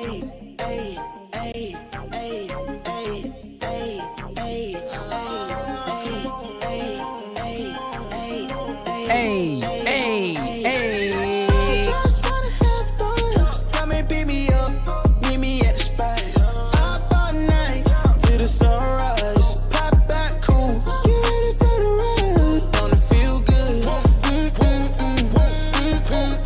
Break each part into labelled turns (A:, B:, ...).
A: Hey, hey, hey.
B: I just wanna have fun. Come and pick me up, meet me at the spot. Up all night till the sunrise. Pop back cool, get ready for the ride. Don't it feel good? Don't it feel good?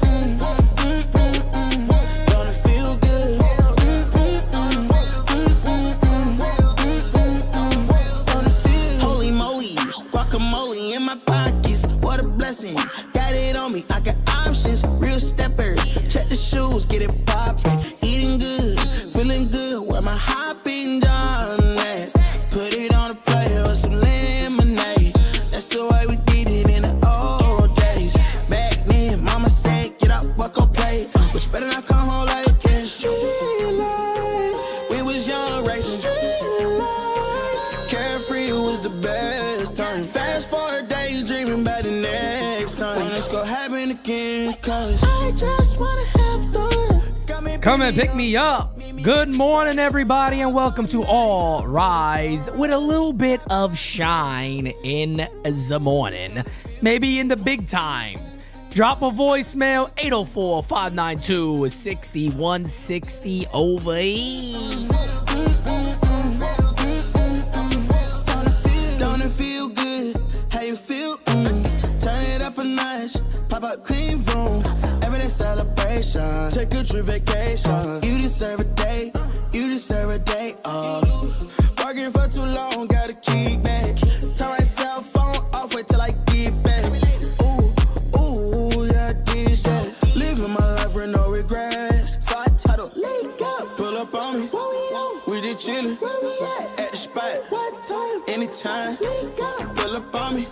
B: Don't it feel? Holy moly, guacamole in my pockets. What a blessing. Got it on me, I got options. Real stepper. Check the shoes, get it poppin'. Eating good, feeling good. Where my hopping done at? Put it on a plate with some lemonade. That's the way we did it in the old days. Back then, mama said, get up, walk on play. But you better not come home like this. Street lights. We was young, racing. Street lights. Carefree was the best time. Fast forward, daydreaming about the next time. When it's gonna happen again, cause I just wanna have fun.
A: Come and pick me up. Good morning, everybody, and welcome to All Rise with a little bit of shine in the morning. Maybe in the big times. Drop a voicemail, 804-592-6160 over here.
B: Don't it feel good? How you feel? Turn it up a notch. Pop up clean room. Everyday celebration. Take a true vacation. You deserve a day. You deserve a day off. Working for too long, gotta keep back. Turn my cell phone off, wait till I get back. Ooh, yeah, this that. Living my life with no regrets. So I title, link up, pull up on me. We did chillin', at the spot. What time? Anytime. Link up, pull up on me.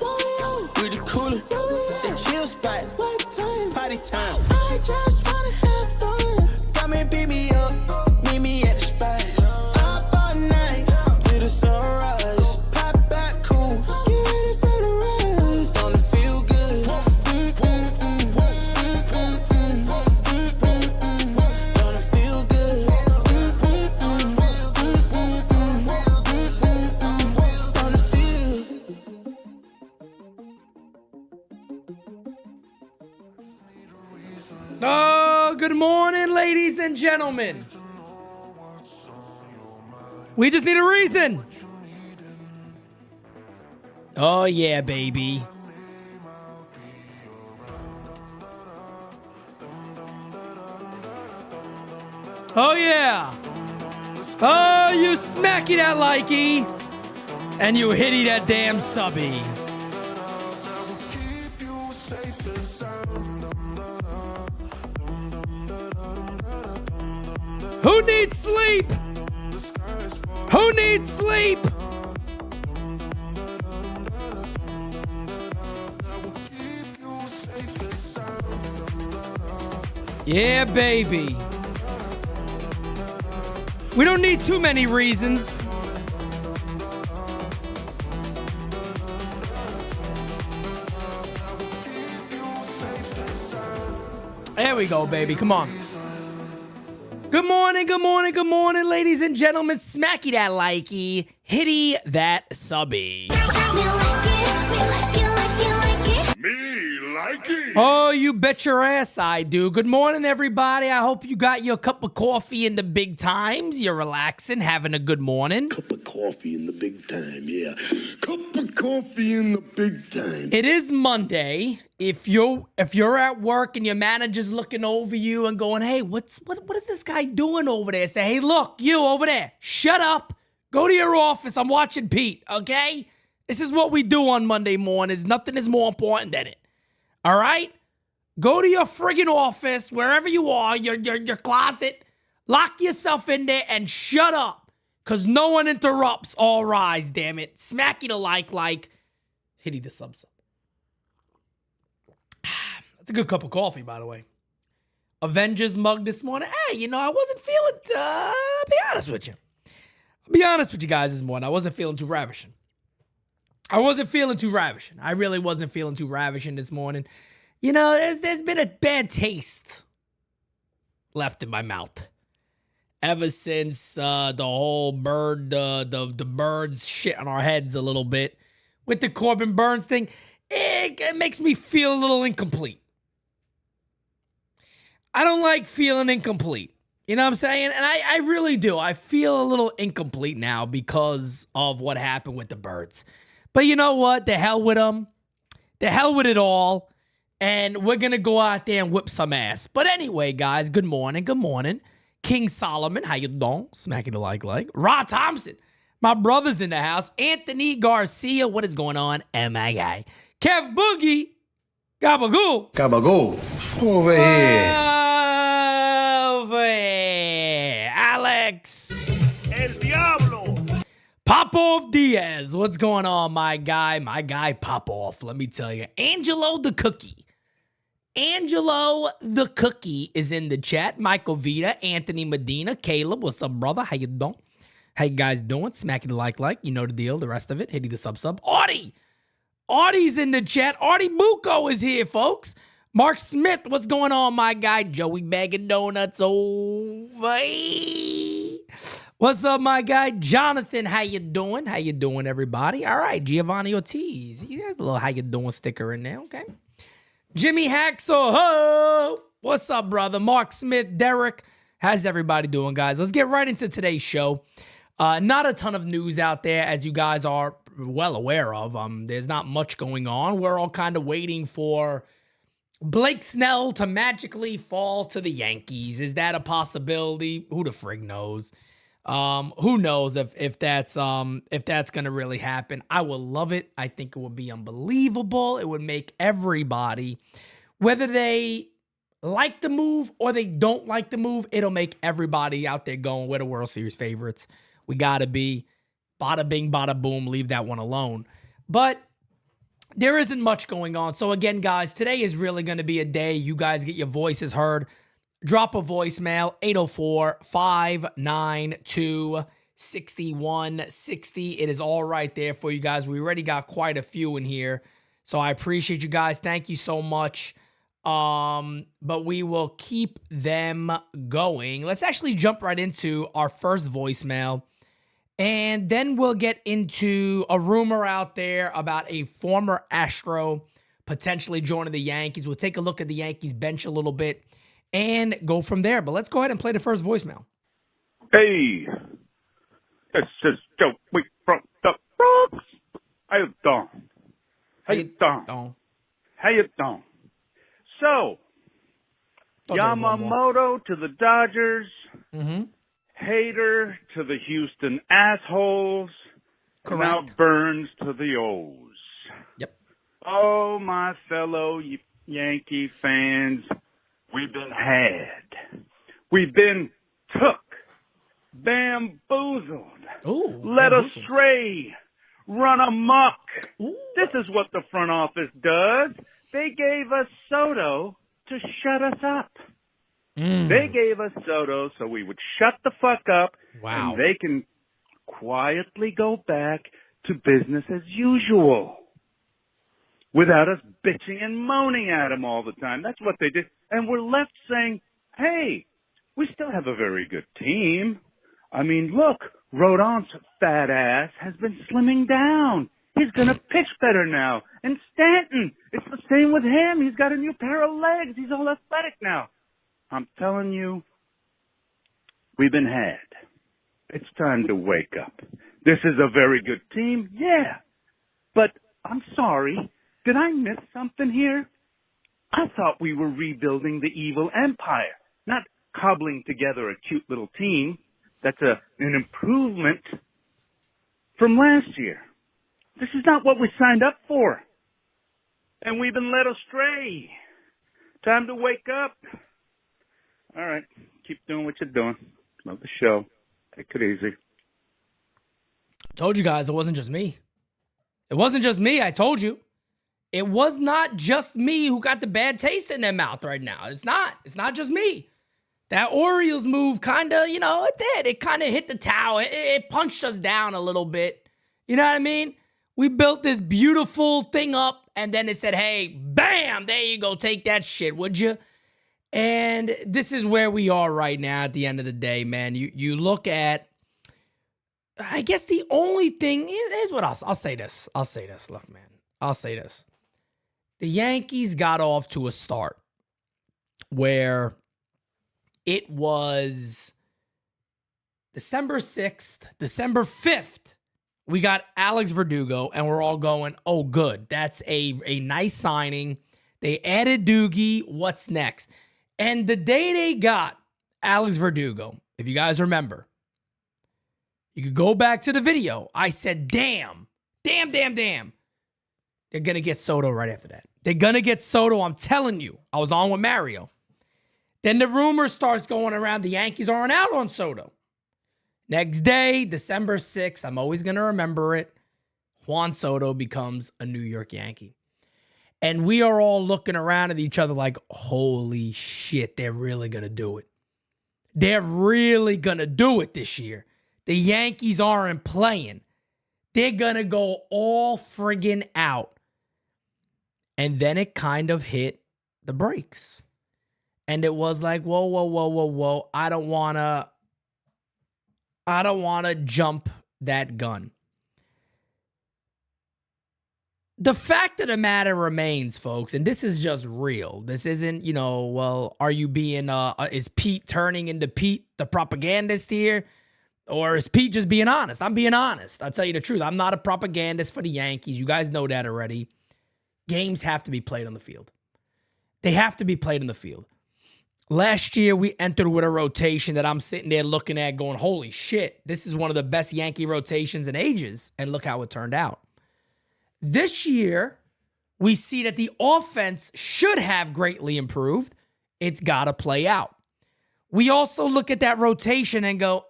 B: We the coolin', the chill spot. What time? Party time. I just wanna have fun. Come and pick me up, meet me at the spot. Up all night till the sunrise. Pop back cool, get ready for the ride. Don't it feel good? Don't it feel good? Don't it feel?
A: Oh, good morning, ladies and gentlemen. We just need a reason. Oh, yeah, baby. Oh, yeah. Oh, you smacky that likey. And you hitty that damn subby. Who needs sleep? Who needs sleep? Yeah, baby. We don't need too many reasons. There we go, baby. Come on. Good morning, good morning, good morning, ladies and gentlemen. Smacky that likey, hitty that subby. Oh, you bet your ass I do. Good morning, everybody. I hope you got your cup of coffee in the big times. You're relaxing, having a good morning.
C: Cup of coffee in the big time, yeah. Cup of coffee in the big time.
A: It is Monday. If you're at work and your manager's looking over you and going, hey, what is this guy doing over there? Say, hey, look, you over there, shut up. Go to your office. I'm watching Pete, okay? This is what we do on Monday mornings. Nothing is more important than it. All right? Go to your friggin' office, wherever you are, your closet. Lock yourself in there and shut up. Because no one interrupts. All rise, damn it. Smacky the like, hitty the sub. That's a good cup of coffee, by the way. Avengers mug this morning. Hey, I wasn't feeling, I'll be honest with you. I'll be honest with you guys this morning. I wasn't feeling too ravishing. I really wasn't feeling too ravishing this morning. There's been a bad taste left in my mouth. ever since the whole the birds shit on our heads a little bit with the Corbin Burns thing. It makes me feel a little incomplete. I don't like feeling incomplete. You know what I'm saying? And I really do. I feel a little incomplete now because of what happened with the birds. But you know what? The hell with them. The hell with it all. And we're going to go out there and whip some ass. But anyway, guys, good morning. Good morning. King Solomon, how you doing? Smacking the like. Rod Thompson, my brother's in the house. Anthony Garcia, what is going on? And my guy, Kev Boogie, Gabagoo.
D: Gabagoo. Over here.
A: Over here. Alex.
C: El Diablo.
A: Popov Diaz, what's going on, my guy? My guy Popov, let me tell you. Angelo the Cookie. Angelo the Cookie is in the chat. Michael Vita, Anthony Medina, Caleb, what's up, brother? How you doing? How you guys doing? Smacking the like. You know the deal. The rest of it, hitting the sub. Audie's in the chat. Audie Bucco is here, folks. Mark Smith, what's going on, my guy? Joey Bag of Donuts over. What's up, my guy? Jonathan, how you doing? How you doing, everybody? All right, Giovanni Ortiz. He has a little how you doing sticker in there, okay? Jimmy Hacksaw, ho! What's up, brother? Mark Smith, Derek. How's everybody doing, guys? Let's get right into today's show. Not a ton of news out there, as you guys are well aware of. There's not much going on. We're all kind of waiting for Blake Snell to magically fall to the Yankees. Is that a possibility? Who the frig knows? Who knows if that's gonna really happen? I will love it. I think it would be unbelievable. It would make everybody, whether they like the move or they don't like the move, it'll make everybody out there going, we're the World Series favorites. We gotta be. Bada bing, bada boom. Leave that one alone. But there isn't much going on. So again, guys, today is really going to be a day you guys get your voices heard. Drop a voicemail, 804-592-6160. It is all right there for you guys. We already got quite a few in here. So I appreciate you guys. Thank you so much. But we will keep them going. Let's actually jump right into our first voicemail. And then we'll get into a rumor out there about a former Astro potentially joining the Yankees. We'll take a look at the Yankees bench a little bit and go from there. But let's go ahead and play the first voicemail.
E: Hey, this is Joey from the Bronx. How you doing? How you doing? How you doing? So, Yamamoto to the Dodgers.
A: Mm-hmm.
E: Hater to the Houston assholes.
A: Correct.
E: Now Burns to the O's.
A: Yep.
E: Oh, my fellow Yankee fans, we've been had. We've been took, bamboozled, led astray, run amok.
A: Ooh.
E: This is what the front office does. They gave us Soto to shut us up. They gave us Soto so we would shut the fuck up.
A: Wow.
E: And they can quietly go back to business as usual without us bitching and moaning at them all the time. That's what they did. And we're left saying, hey, we still have a very good team. I mean, look, Rodon's fat ass has been slimming down. He's going to pitch better now. And Stanton, it's the same with him. He's got a new pair of legs. He's all athletic now. I'm telling you, we've been had. It's time to wake up. This is a very good team, yeah. But I'm sorry, did I miss something here? I thought we were rebuilding the evil empire, not cobbling together a cute little team. That's an improvement from last year. This is not what we signed up for. And we've been led astray. Time to wake up. All right. Keep doing what you're doing. Love the show. Take it easy.
A: Told you guys it wasn't just me. It wasn't just me, I told you. It was not just me who got the bad taste in their mouth right now. It's not. It's not just me. That Orioles move kind of, it did. It kind of hit the towel. It punched us down a little bit. You know what I mean? We built this beautiful thing up, and then it said, hey, bam, there you go. Take that shit, would you? And this is where we are right now at the end of the day, man. You look at, I guess the only thing is what else. I'll say this. Look, man. I'll say this. The Yankees got off to a start where it was December 6th, December 5th. We got Alex Verdugo, and we're all going, oh, good. That's a nice signing. They added Doogie. What's next? And the day they got Alex Verdugo, if you guys remember, you could go back to the video. I said, damn. They're going to get Soto right after that. They're going to get Soto. I'm telling you. I was on with Mario. Then the rumor starts going around the Yankees aren't out on Soto. Next day, December 6th, I'm always going to remember it. Juan Soto becomes a New York Yankee. And we are all looking around at each other like, holy shit, they're really going to do it. They're really going to do it this year. The Yankees aren't playing. They're going to go all friggin' out. And then it kind of hit the brakes. And it was like, whoa. I don't want to jump that gun. The fact of the matter remains, folks, and this is just real. This isn't, are you being, is Pete turning into Pete, the propagandist here? Or is Pete just being honest? I'm being honest. I'll tell you the truth. I'm not a propagandist for the Yankees. You guys know that already. Games have to be played on the field. They have to be played on the field. Last year, we entered with a rotation that I'm sitting there looking at going, holy shit, this is one of the best Yankee rotations in ages. And look how it turned out. This year, we see that the offense should have greatly improved. It's got to play out. We also look at that rotation and go,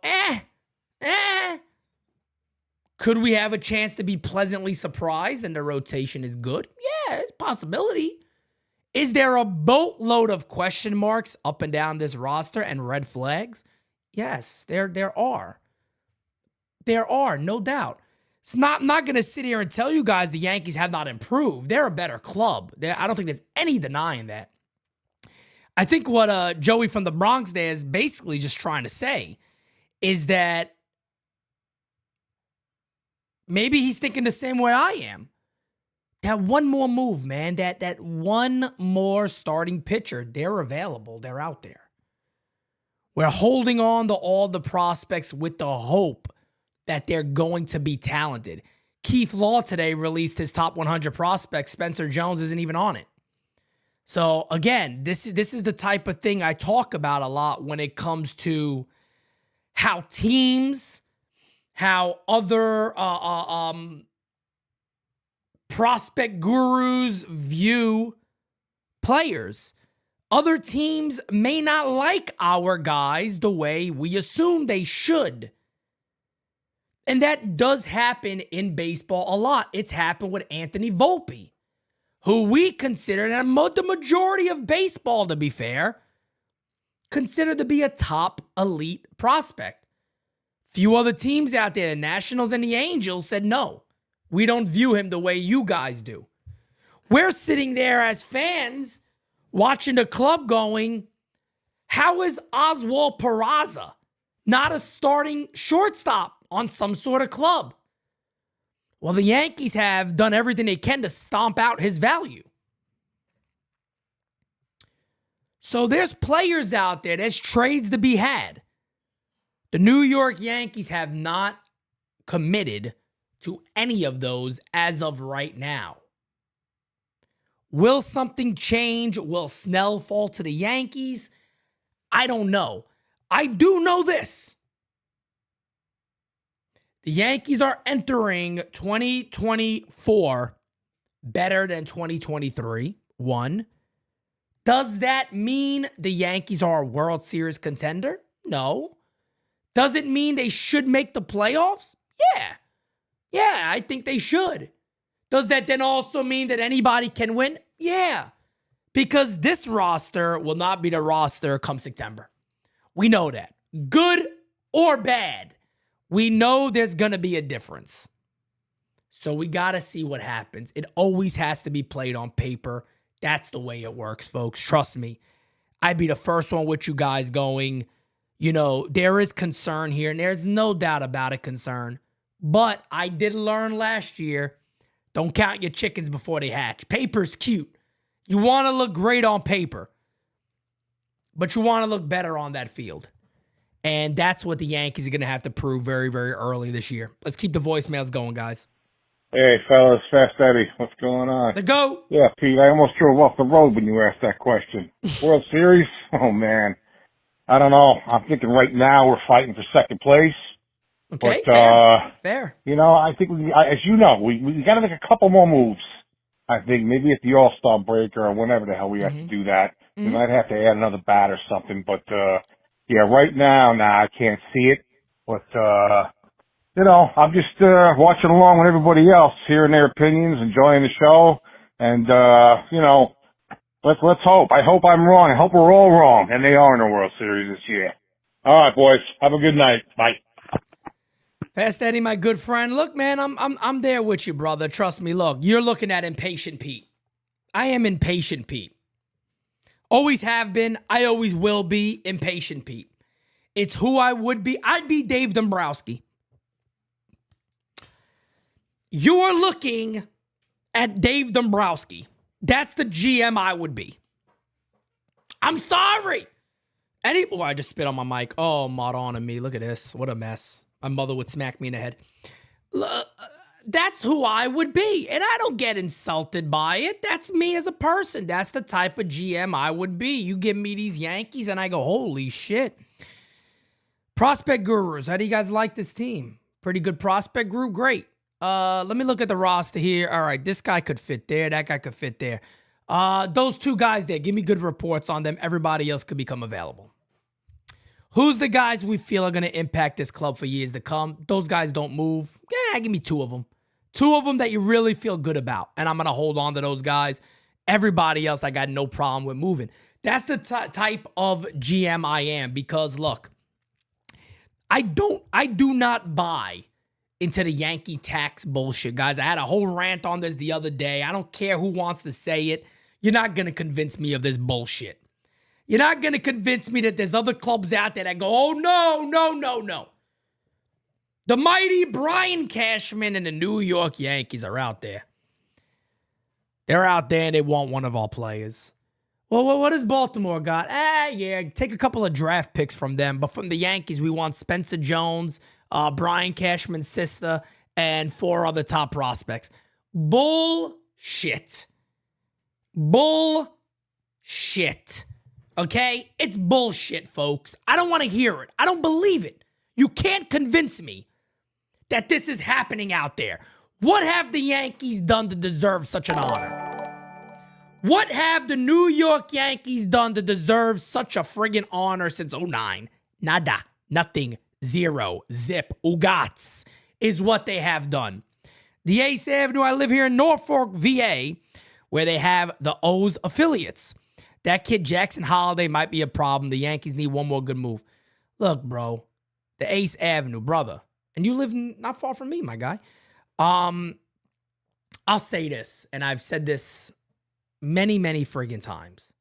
A: Could we have a chance to be pleasantly surprised and the rotation is good? Yeah, it's a possibility. Is there a boatload of question marks up and down this roster and red flags? Yes, there are. There are, no doubt. I'm not going to sit here and tell you guys the Yankees have not improved. They're a better club. I don't think there's any denying that. I think what Joey from the Bronx there is basically just trying to say is that maybe he's thinking the same way I am. That one more move, man, that one more starting pitcher, they're available. They're out there. We're holding on to all the prospects with the hope that they're going to be talented. Keith Law today released his top 100 prospects. Spencer Jones isn't even on it. So again, this is the type of thing I talk about a lot when it comes to how teams, how other prospect gurus view players. Other teams may not like our guys the way we assume they should. And that does happen in baseball a lot. It's happened with Anthony Volpe, who we consider, and the majority of baseball, to be fair, consider to be a top elite prospect. Few other teams out there, the Nationals and the Angels, said no. We don't view him the way you guys do. We're sitting there as fans watching the club going, how is Oswald Peraza not a starting shortstop on some sort of club? Well, the Yankees have done everything they can to stomp out his value. So there's players out there, there's trades to be had. The New York Yankees have not committed to any of those as of right now. Will something change? Will Snell fall to the Yankees? I don't know. I do know this. The Yankees are entering 2024 better than 2023. One. Does that mean the Yankees are a World Series contender? No. Does it mean they should make the playoffs? Yeah. Yeah, I think they should. Does that then also mean that anybody can win? Yeah. Because this roster will not be the roster come September. We know that. Good or bad. We know there's going to be a difference. So we got to see what happens. It always has to be played on paper. That's the way it works, folks. Trust me. I'd be the first one with you guys going, you know, there is concern here, and there's no doubt about it, concern. But I did learn last year, don't count your chickens before they hatch. Paper's cute. You want to look great on paper, but you want to look better on that field. And that's what the Yankees are going to have to prove very, very early this year. Let's keep the voicemails going, guys.
D: Hey, fellas, Fast Eddie, what's going on?
A: The GOAT.
D: Yeah, Pete, I almost drove off the road when you asked that question. World Series? Oh, man. I don't know. I'm thinking right now we're fighting for second place.
A: Okay,
D: but,
A: fair.
D: You know, I think, as you know, we got to make a couple more moves. I think maybe at the All-Star break or whenever the hell we have to do that. We might have to add another bat or something. But, yeah, right now, I can't see it. But, you know, I'm just watching along with everybody else, hearing their opinions, enjoying the show. And, you know, let's hope. I hope I'm wrong. I hope we're all wrong. And they are in the World Series this year. All right, boys. Have a good night. Bye.
A: Fast Eddie, my good friend. Look, man, I'm there with you, brother. Trust me. Look, you're looking at impatient Pete. I am impatient Pete. Always have been. I always will be impatient Pete. It's who I would be. I'd be Dave Dombrowski. You are looking at Dave Dombrowski. That's the GM I would be. I'm sorry. Oh, I just spit on my mic. Oh, Maudon and me. Look at this. What a mess. My mother would smack me in the head. That's who I would be. And I don't get insulted by it. That's me as a person. That's the type of GM I would be. You give me these Yankees and I go, holy shit. Prospect Gurus. How do you guys like this team? Pretty good prospect group? Great. Let me look at the roster here. All right, this guy could fit there. That guy could fit there. Those two guys there, give me good reports on them. Everybody else could become available. Who's the guys we feel are going to impact this club for years to come? Those guys don't move. Yeah, give me two of them. Two of them that you really feel good about. And I'm going to hold on to those guys. Everybody else, I got no problem with moving. That's the type of GM I am. Because, look, I do not buy into the Yankee tax bullshit, guys. I had a whole rant on this the other day. I don't care who wants to say it. You're not going to convince me of this bullshit. You're not going to convince me that there's other clubs out there that go, oh, no. The mighty Brian Cashman and the New York Yankees are out there. They're out there and they want one of our players. Well, what has Baltimore got? Yeah, take a couple of draft picks from them. But from the Yankees, we want Spencer Jones, Brian Cashman's sister, and 4 other top prospects. Bullshit. Okay? It's bullshit, folks. I don't want to hear it. I don't believe it. You can't convince me that this is happening out there. What have the Yankees done to deserve such an honor? What have the New York Yankees done to deserve such a friggin' honor since 2009? Nada. Nothing. Zero. Zip. Ugats is what they have done. The Ace Avenue, I live here in Norfolk, VA, where they have the O's affiliates. That kid, Jackson Holiday, might be a problem. The Yankees need one more good move. Look, bro, the Ace Avenue, brother. And you live not far from me, my guy. I'll say this, and I've said this many, many friggin' times.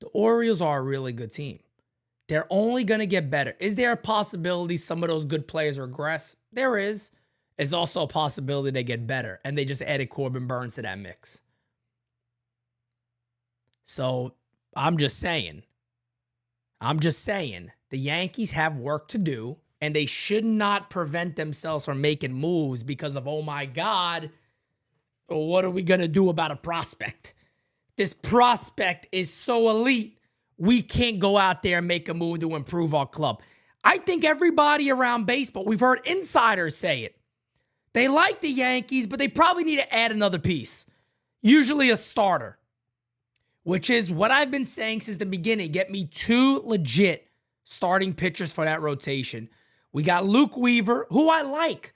A: The Orioles are a really good team. They're only going to get better. Is there a possibility some of those good players regress? There is. There's also a possibility they get better, and they just added Corbin Burns to that mix. So I'm just saying, the Yankees have work to do, and they should not prevent themselves from making moves because of, oh my God, what are we going to do about a prospect? This prospect is so elite, we can't go out there and make a move to improve our club. I think everybody around baseball, we've heard insiders say it. They like the Yankees, but they probably need to add another piece. Usually a starter. Which is what I've been saying since the beginning. Get me 2 legit starting pitchers for that rotation. We got Luke Weaver, who I like.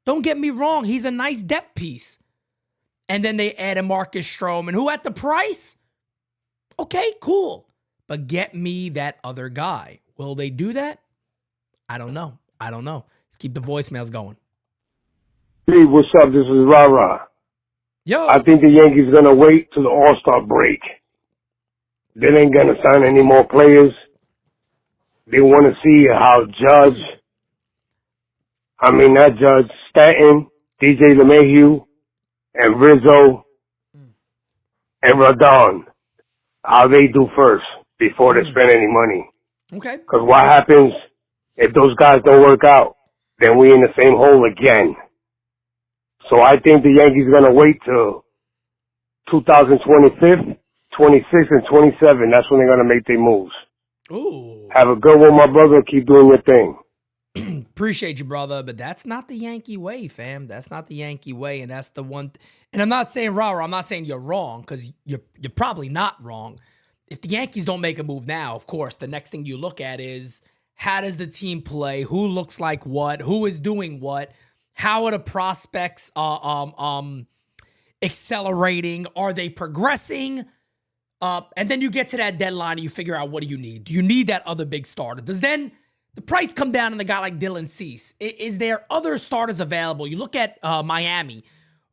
A: Don't get me wrong. He's a nice depth piece. And then they added Marcus Stroman, who at the price, okay, cool. But get me that other guy. Will they do that? I don't know. Let's keep the voicemails going.
F: Hey, what's up? This is Ra-Ra.
A: Yo.
F: I think the Yankees are going to wait till the All-Star break. they ain't going to sign any more players. They want to see how not Judge, Stanton, DJ LeMahieu, and Rizzo and Rodon, how they do first before they spend any money.
A: Okay.
F: Because what happens if those guys don't work out? Then we in the same hole again. So I think the Yankees are going to wait till 2025, 26, and 27. That's when they're going to make their moves.
A: Ooh.
F: Have a good one, my brother. Keep doing your thing.
A: Appreciate you, brother, but that's not the Yankee way, fam. That's not the Yankee way, and that's the one. And I'm not saying rah-rah. I'm not saying you're wrong, because you're probably not wrong. If the Yankees don't make a move now, of course, the next thing you look at is how does the team play? Who looks like what? Who is doing what? How are the prospects accelerating? Are they progressing? And then you get to that deadline and you figure out, what do you need? Do you need that other big starter? Does then the price come down on a guy like Dylan Cease? Is there other starters available? You look at Miami.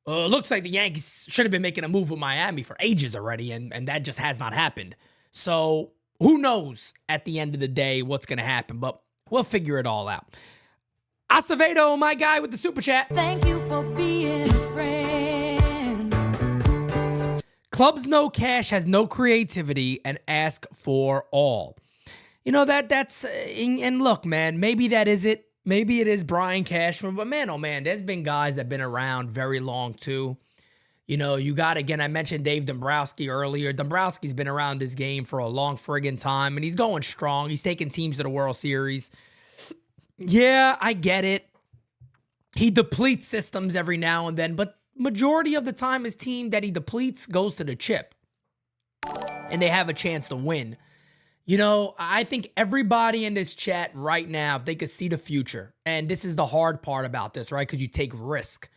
A: Looks like the Yankees should have been making a move with Miami for ages already, and that just has not happened. So who knows at the end of the day what's going to happen, but we'll figure it all out. Acevedo, my guy with the super chat.
G: Thank you for being a friend.
A: Clubs know cash has no creativity and ask for all. You know, that's, and look, man, maybe that is it. Maybe it is Brian Cashman, but man, oh man, there's been guys that have been around very long too. You know, you got, again, I mentioned Dave Dombrowski earlier. Dombrowski's been around this game for a long friggin' time, and he's going strong. He's taking teams to the World Series. Yeah, I get it. He depletes systems every now and then, but majority of the time his team that he depletes goes to the chip, and they have a chance to win. You know, I think everybody in this chat right now, if they could see the future, and this is the hard part about this, right? Because you take risk,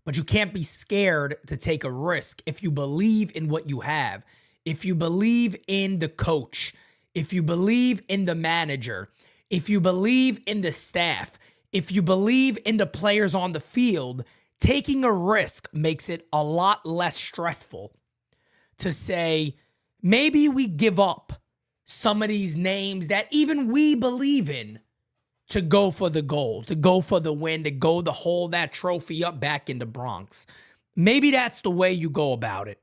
A: but you can't be scared to take a risk if you believe in what you have, if you believe in the coach, if you believe in the manager, if you believe in the staff, if you believe in the players on the field. Taking a risk makes it a lot less stressful to say, maybe we give up some of these names that even we believe in to go for the goal, to go for the win, to hold that trophy up back in the Bronx. Maybe that's the way you go about it.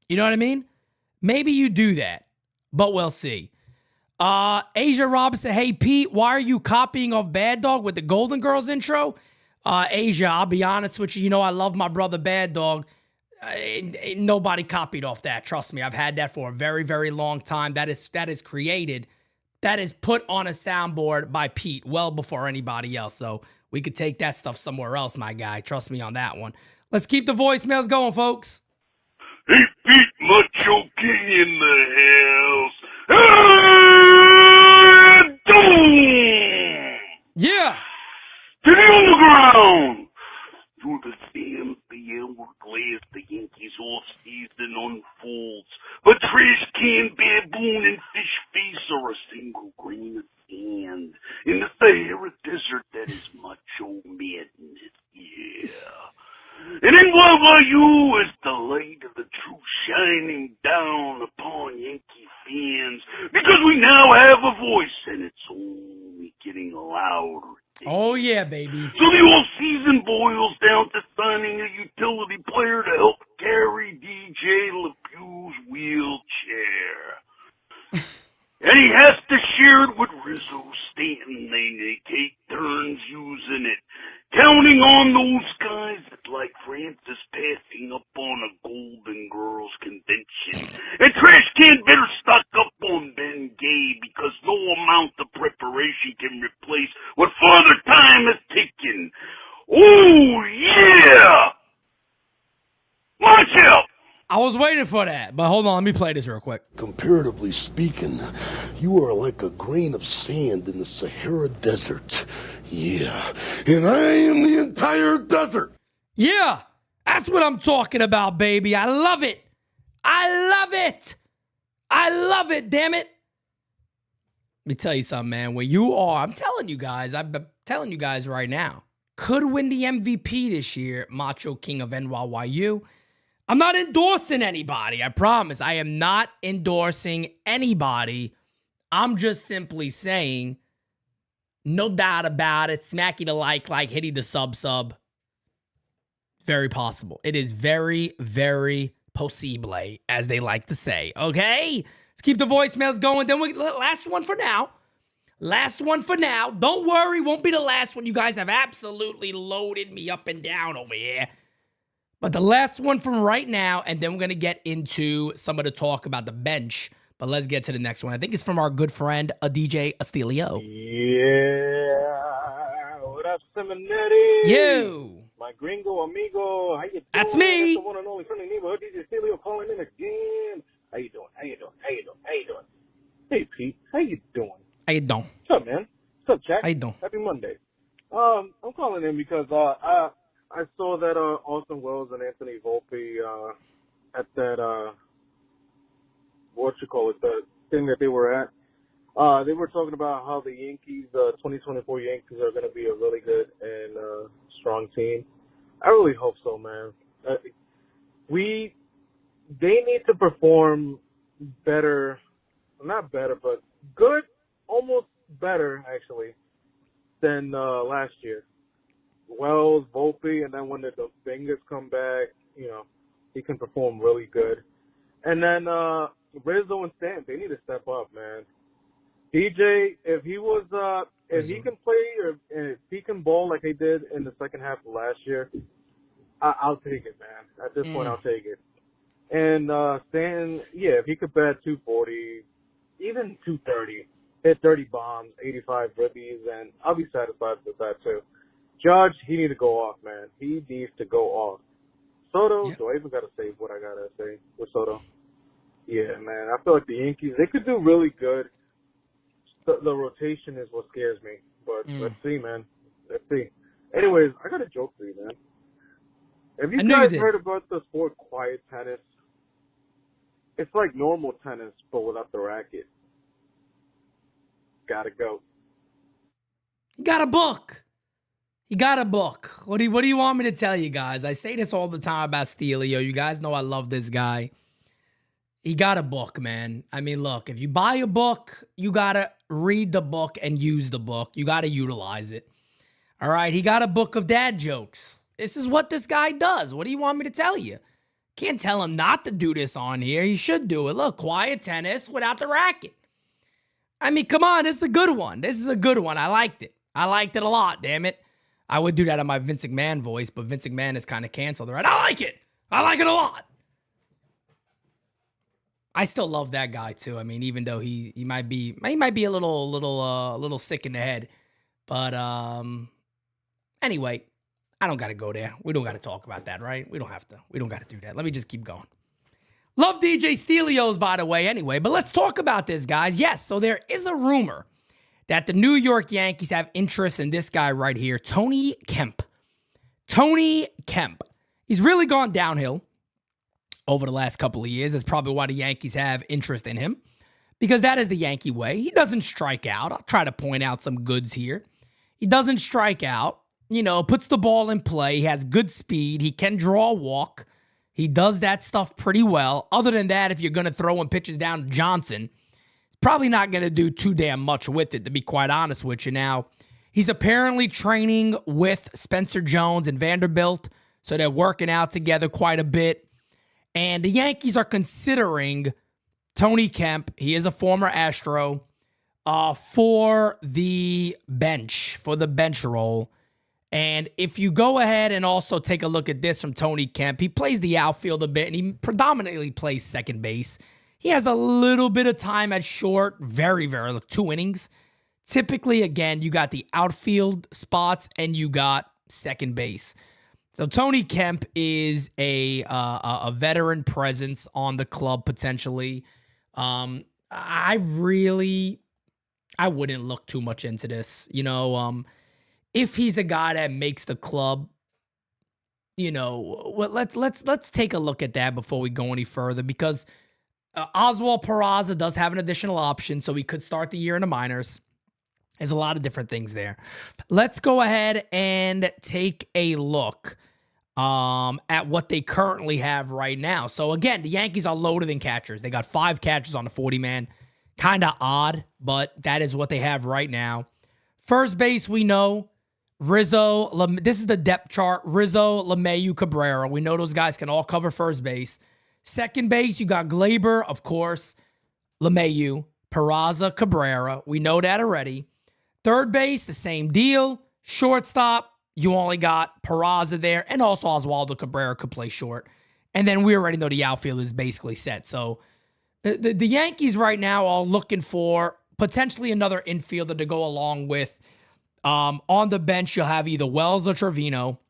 A: You know what I mean? Maybe you do that, but we'll see. Asia Robinson, hey Pete, why are you copying off Bad Dog with the Golden Girls intro? Asia, I'll be honest with you. You know, I love my brother Bad Dog. Nobody copied off that. Trust me, I've had that for a very, very long time. That is created, that is put on a soundboard by Pete well before anybody else. So we could take that stuff somewhere else, my guy. Trust me on that one. Let's keep the voicemails going, folks.
C: Hey, Pete Macho King in the house.
A: Yeah.
C: To the overground. To the CMBL, we're glad the Yankees off-season unfolds. But trash can, baboon, and fish face are a single grain of sand. In the Sahara Desert, that is macho madness, yeah. And NYU is the light of the truth shining down upon Yankee fans, because we now have a voice, and it's only getting louder.
A: Oh, yeah, baby.
C: So the whole season boils down to signing a utility player to help carry DJ LePue's wheelchair. And he has to share it with Rizzo, Stanton. They take turns using it. Counting on those guys that, like Francis, passing up on a Golden Girls convention. And Trash Can better stock up on Ben Gay, because no amount of preparation can replace what Father Time has taken. Oh, yeah! Watch out!
A: I was waiting for that, but hold on, let me play this real quick.
H: Comparatively speaking, you are like a grain of sand in the Sahara Desert. Yeah, and I am the entire desert.
A: Yeah, that's what I'm talking about, baby. I love it. I love it. I love it, damn it. Let me tell you something, man. When you are, I'm telling you guys right now, could win the MVP this year, Macho King of NYU. I'm not endorsing anybody. I promise. I am not endorsing anybody. I'm just simply saying, no doubt about it, smacky the like, hitty the sub. Very possible. It is very, very possible, as they like to say. Okay? Let's keep the voicemails going. Then last one for now. Last one for now. Don't worry, won't be the last one. You guys have absolutely loaded me up and down over here. But the last one from right now, and then we're going to get into some of the talk about the bench. But let's get to the next one. I think it's from our good friend, DJ Astilio.
I: Yeah. What up, Simonetti?
A: You.
I: My gringo amigo. How you doing?
A: That's me.
I: That's the one and only friendly neighborhood. DJ Astilio calling in again. How you doing? Hey, Pete. How you doing?
A: How you doing?
I: What's up, man? What's up, Jack?
A: How you doing?
I: Happy Monday. I'm calling in because I saw that Austin Wells and Anthony Volpe at that the thing that they were at. They were talking about how the Yankees, 2024 Yankees, are going to be a really good and strong team. I really hope so, man. They need to perform better, not better, but good, almost better actually, than last year. Wells, Volpe, and then when the Bengals come back, he can perform really good. And then Rizzo and Stanton, they need to step up, man. DJ, if he can play or if he can ball like he did in the second half of last year, I'll take it, man. At this point, I'll take it. And Stanton, if he could bat 240, even 230, hit 30 bombs, 85 ribbies, and I'll be satisfied with that too. Judge, he needs to go off, man. He needs to go off. Soto, do I even got to say what I got to say with Soto? Yeah, man. I feel like the Yankees, they could do really good. The rotation is what scares me. But let's see, man. Let's see. Anyways, I got a joke for you, man. Have you guys heard about the sport quiet tennis? It's like normal tennis, but without the racket. Gotta go.
A: You got a book. You got a book. What do you want me to tell you guys? I say this all the time about Stelio. You guys know I love this guy. He got a book, man. I mean, look, if you buy a book, you got to read the book and use the book. You got to utilize it. All right? He got a book of dad jokes. This is what this guy does. What do you want me to tell you? Can't tell him not to do this on here. He should do it. Look, quiet tennis without the racket. I mean, come on. This is a good one. This is a good one. I liked it. I liked it a lot, damn it. I would do that on my Vince McMahon voice, but Vince McMahon is kind of canceled, right? I like it. I like it a lot. I still love that guy too. I mean, even though he might be a little sick in the head, but anyway, I don't got to go there. We don't got to talk about that, right? We don't have to. We don't got to do that. Let me just keep going. Love DJ Stelios, by the way, anyway, but let's talk about this, guys. Yes, so there is a rumor that the New York Yankees have interest in this guy right here, Tony Kemp. Tony Kemp. He's really gone downhill over the last couple of years. That's probably why the Yankees have interest in him, because that is the Yankee way. He doesn't strike out. I'll try to point out some goods here. He doesn't strike out, puts the ball in play. He has good speed. He can draw a walk. He does that stuff pretty well. Other than that, if you're going to throw him pitches down to Johnson, probably not going to do too damn much with it, to be quite honest with you. Now, he's apparently training with Spencer Jones and Vanderbilt, so they're working out together quite a bit. And the Yankees are considering Tony Kemp, he is a former Astro, for the bench role. And if you go ahead and also take a look at this from Tony Kemp, he plays the outfield a bit, and he predominantly plays second base. He has a little bit of time at short, very, very, 2 innings. Typically, again, you got the outfield spots and you got second base. So Tony Kemp is a veteran presence on the club potentially. I wouldn't look too much into this. If he's a guy that makes the club, let's take a look at that before we go any further, because Oswald Peraza does have an additional option, so he could start the year in the minors. There's a lot of different things there. Let's go ahead and take a look. at what they currently have right now. So again, the Yankees are loaded in catchers. They got 5 catchers on the 40-man. Kind of odd, but that is what they have right now. First base, we know Rizzo. This is the depth chart. Rizzo, LeMahieu, Cabrera. We know those guys can all cover first base. Second base, you got Glaber, of course, LeMahieu, Peraza, Cabrera. We know that already. Third base, the same deal. Shortstop, you only got Peraza there, and also Oswaldo Cabrera could play short. And then we already know the outfield is basically set. So the Yankees right now are looking for potentially another infielder to go along with. On the bench, you'll have either Wells or Trevino,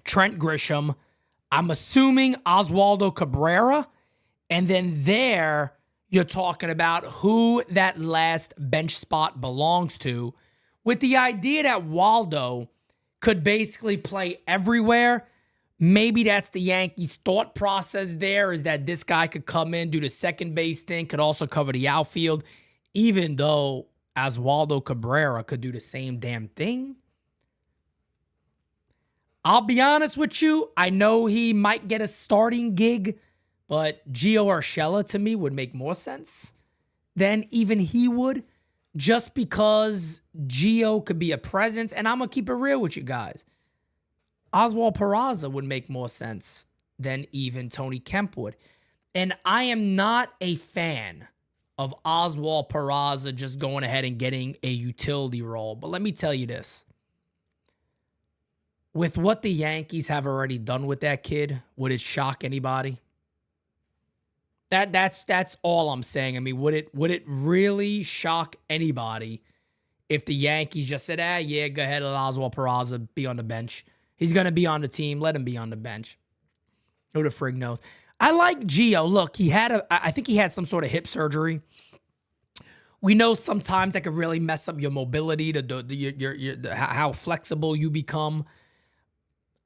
A: Trent Grisham. I'm assuming Oswaldo Cabrera. And then there, you're talking about who that last bench spot belongs to, with the idea that Waldo could basically play everywhere. Maybe that's the Yankees' thought process there, is that this guy could come in, do the second base thing, could also cover the outfield, even though Oswaldo Cabrera could do the same damn thing. I'll be honest with you, I know he might get a starting gig, but Gio Urshela to me would make more sense than even he would, just because Gio could be a presence. And I'm going to keep it real with you guys. Oswald Peraza would make more sense than even Tony Kemp would. And I am not a fan of Oswald Peraza just going ahead and getting a utility role. But let me tell you this. With what the Yankees have already done with that kid, would it shock anybody? That's all I'm saying. I mean, would it really shock anybody if the Yankees just said, yeah, go ahead, let Oswald Peraza be on the bench. He's going to be on the team. Let him be on the bench. Who the frig knows? I like Gio. Look, I think he had some sort of hip surgery. We know sometimes that could really mess up your mobility, how flexible you become.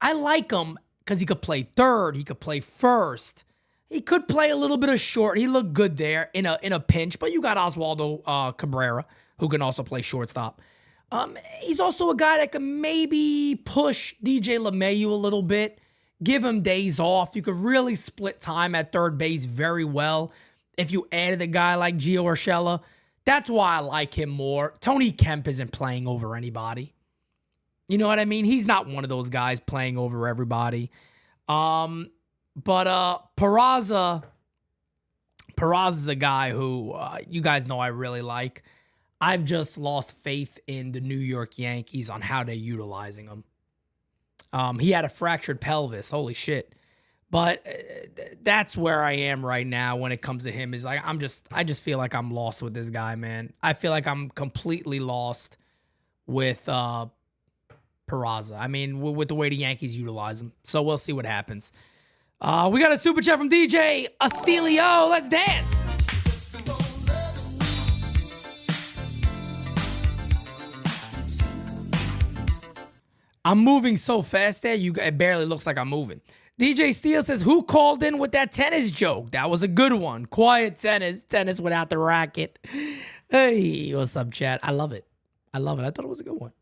A: I like him because he could play third. He could play first. He could play a little bit of short. He looked good there in a pinch. But you got Oswaldo Cabrera, who can also play shortstop. He's also a guy that can maybe push DJ LeMahieu a little bit, give him days off. You could really split time at third base very well if you added a guy like Gio Urshela. That's why I like him more. Tony Kemp isn't playing over anybody. You know what I mean? He's not one of those guys playing over everybody. But Peraza's a guy who you guys know I really like. I've just lost faith in the New York Yankees on how they're utilizing him. He had a fractured pelvis. Holy shit. But that's where I am right now when it comes to him. Is like I just feel like I'm lost with this guy, man. I feel like I'm completely lost with Peraza. I mean, with the way the Yankees utilize him. So we'll see what happens. We got a super chat from DJ Astilio. Let's dance. I'm moving so fast there, it barely looks like I'm moving. DJ Steele says, who called in with that tennis joke? That was a good one. Quiet tennis without the racket. Hey, what's up, chat? I love it. I thought it was a good one.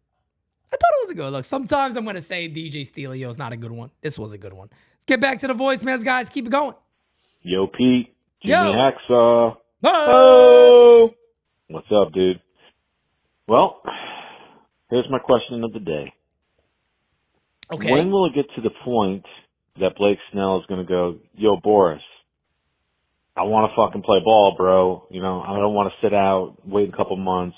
A: Look, sometimes I'm going to say DJ Steelio is not a good one. This was a good one. Let's get back to the voicemails, guys. Keep it going.
J: Yo, Pete. Jimmy
A: Yo.
J: Hacksaw.
A: Oh.
J: What's up, dude? Well, here's my question of the day.
A: Okay.
J: When will it get to the point that Blake Snell is going to go, yo, Boris, I want to fucking play ball, bro. You know, I don't want to sit out, wait a couple months.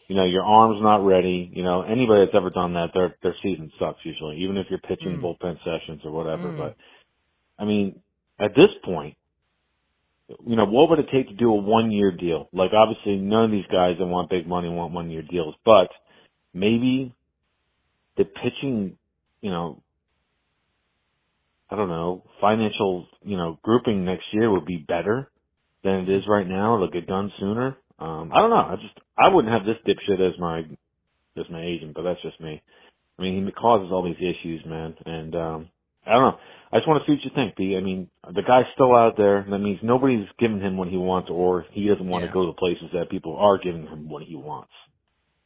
J: You know, your arm's not ready. You know, anybody that's ever done that, their season sucks usually, even if you're pitching bullpen sessions or whatever. But, I mean, at this point, you know, what would it take to do a one-year deal? Like, obviously, none of these guys that want big money want one-year deals. But maybe the pitching, you know, I don't know, financial, you know, grouping next year would be better than it is right now. It'll get done sooner. I don't know. I wouldn't have this dipshit as my agent, but that's just me. I mean, he causes all these issues, man. And, I don't know. I just want to see what you think, B. I mean, the guy's still out there. That means nobody's giving him what he wants, or he doesn't want to go to places that people are giving him what he wants.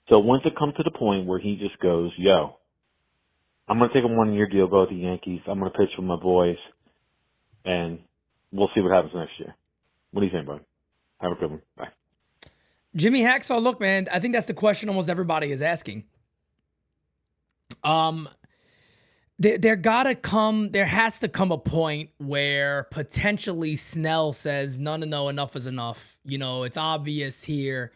J: So once it comes to the point where he just goes, yo, I'm going to take a 1-year deal, go with the Yankees. I'm going to pitch with my boys, and we'll see what happens next year. What do you think, bud? Have a good one. Bye.
A: Jimmy Hacksaw, look, man, I think that's the question almost everybody is asking. There has to come a point where potentially Snell says, no, enough is enough. You know, it's obvious here.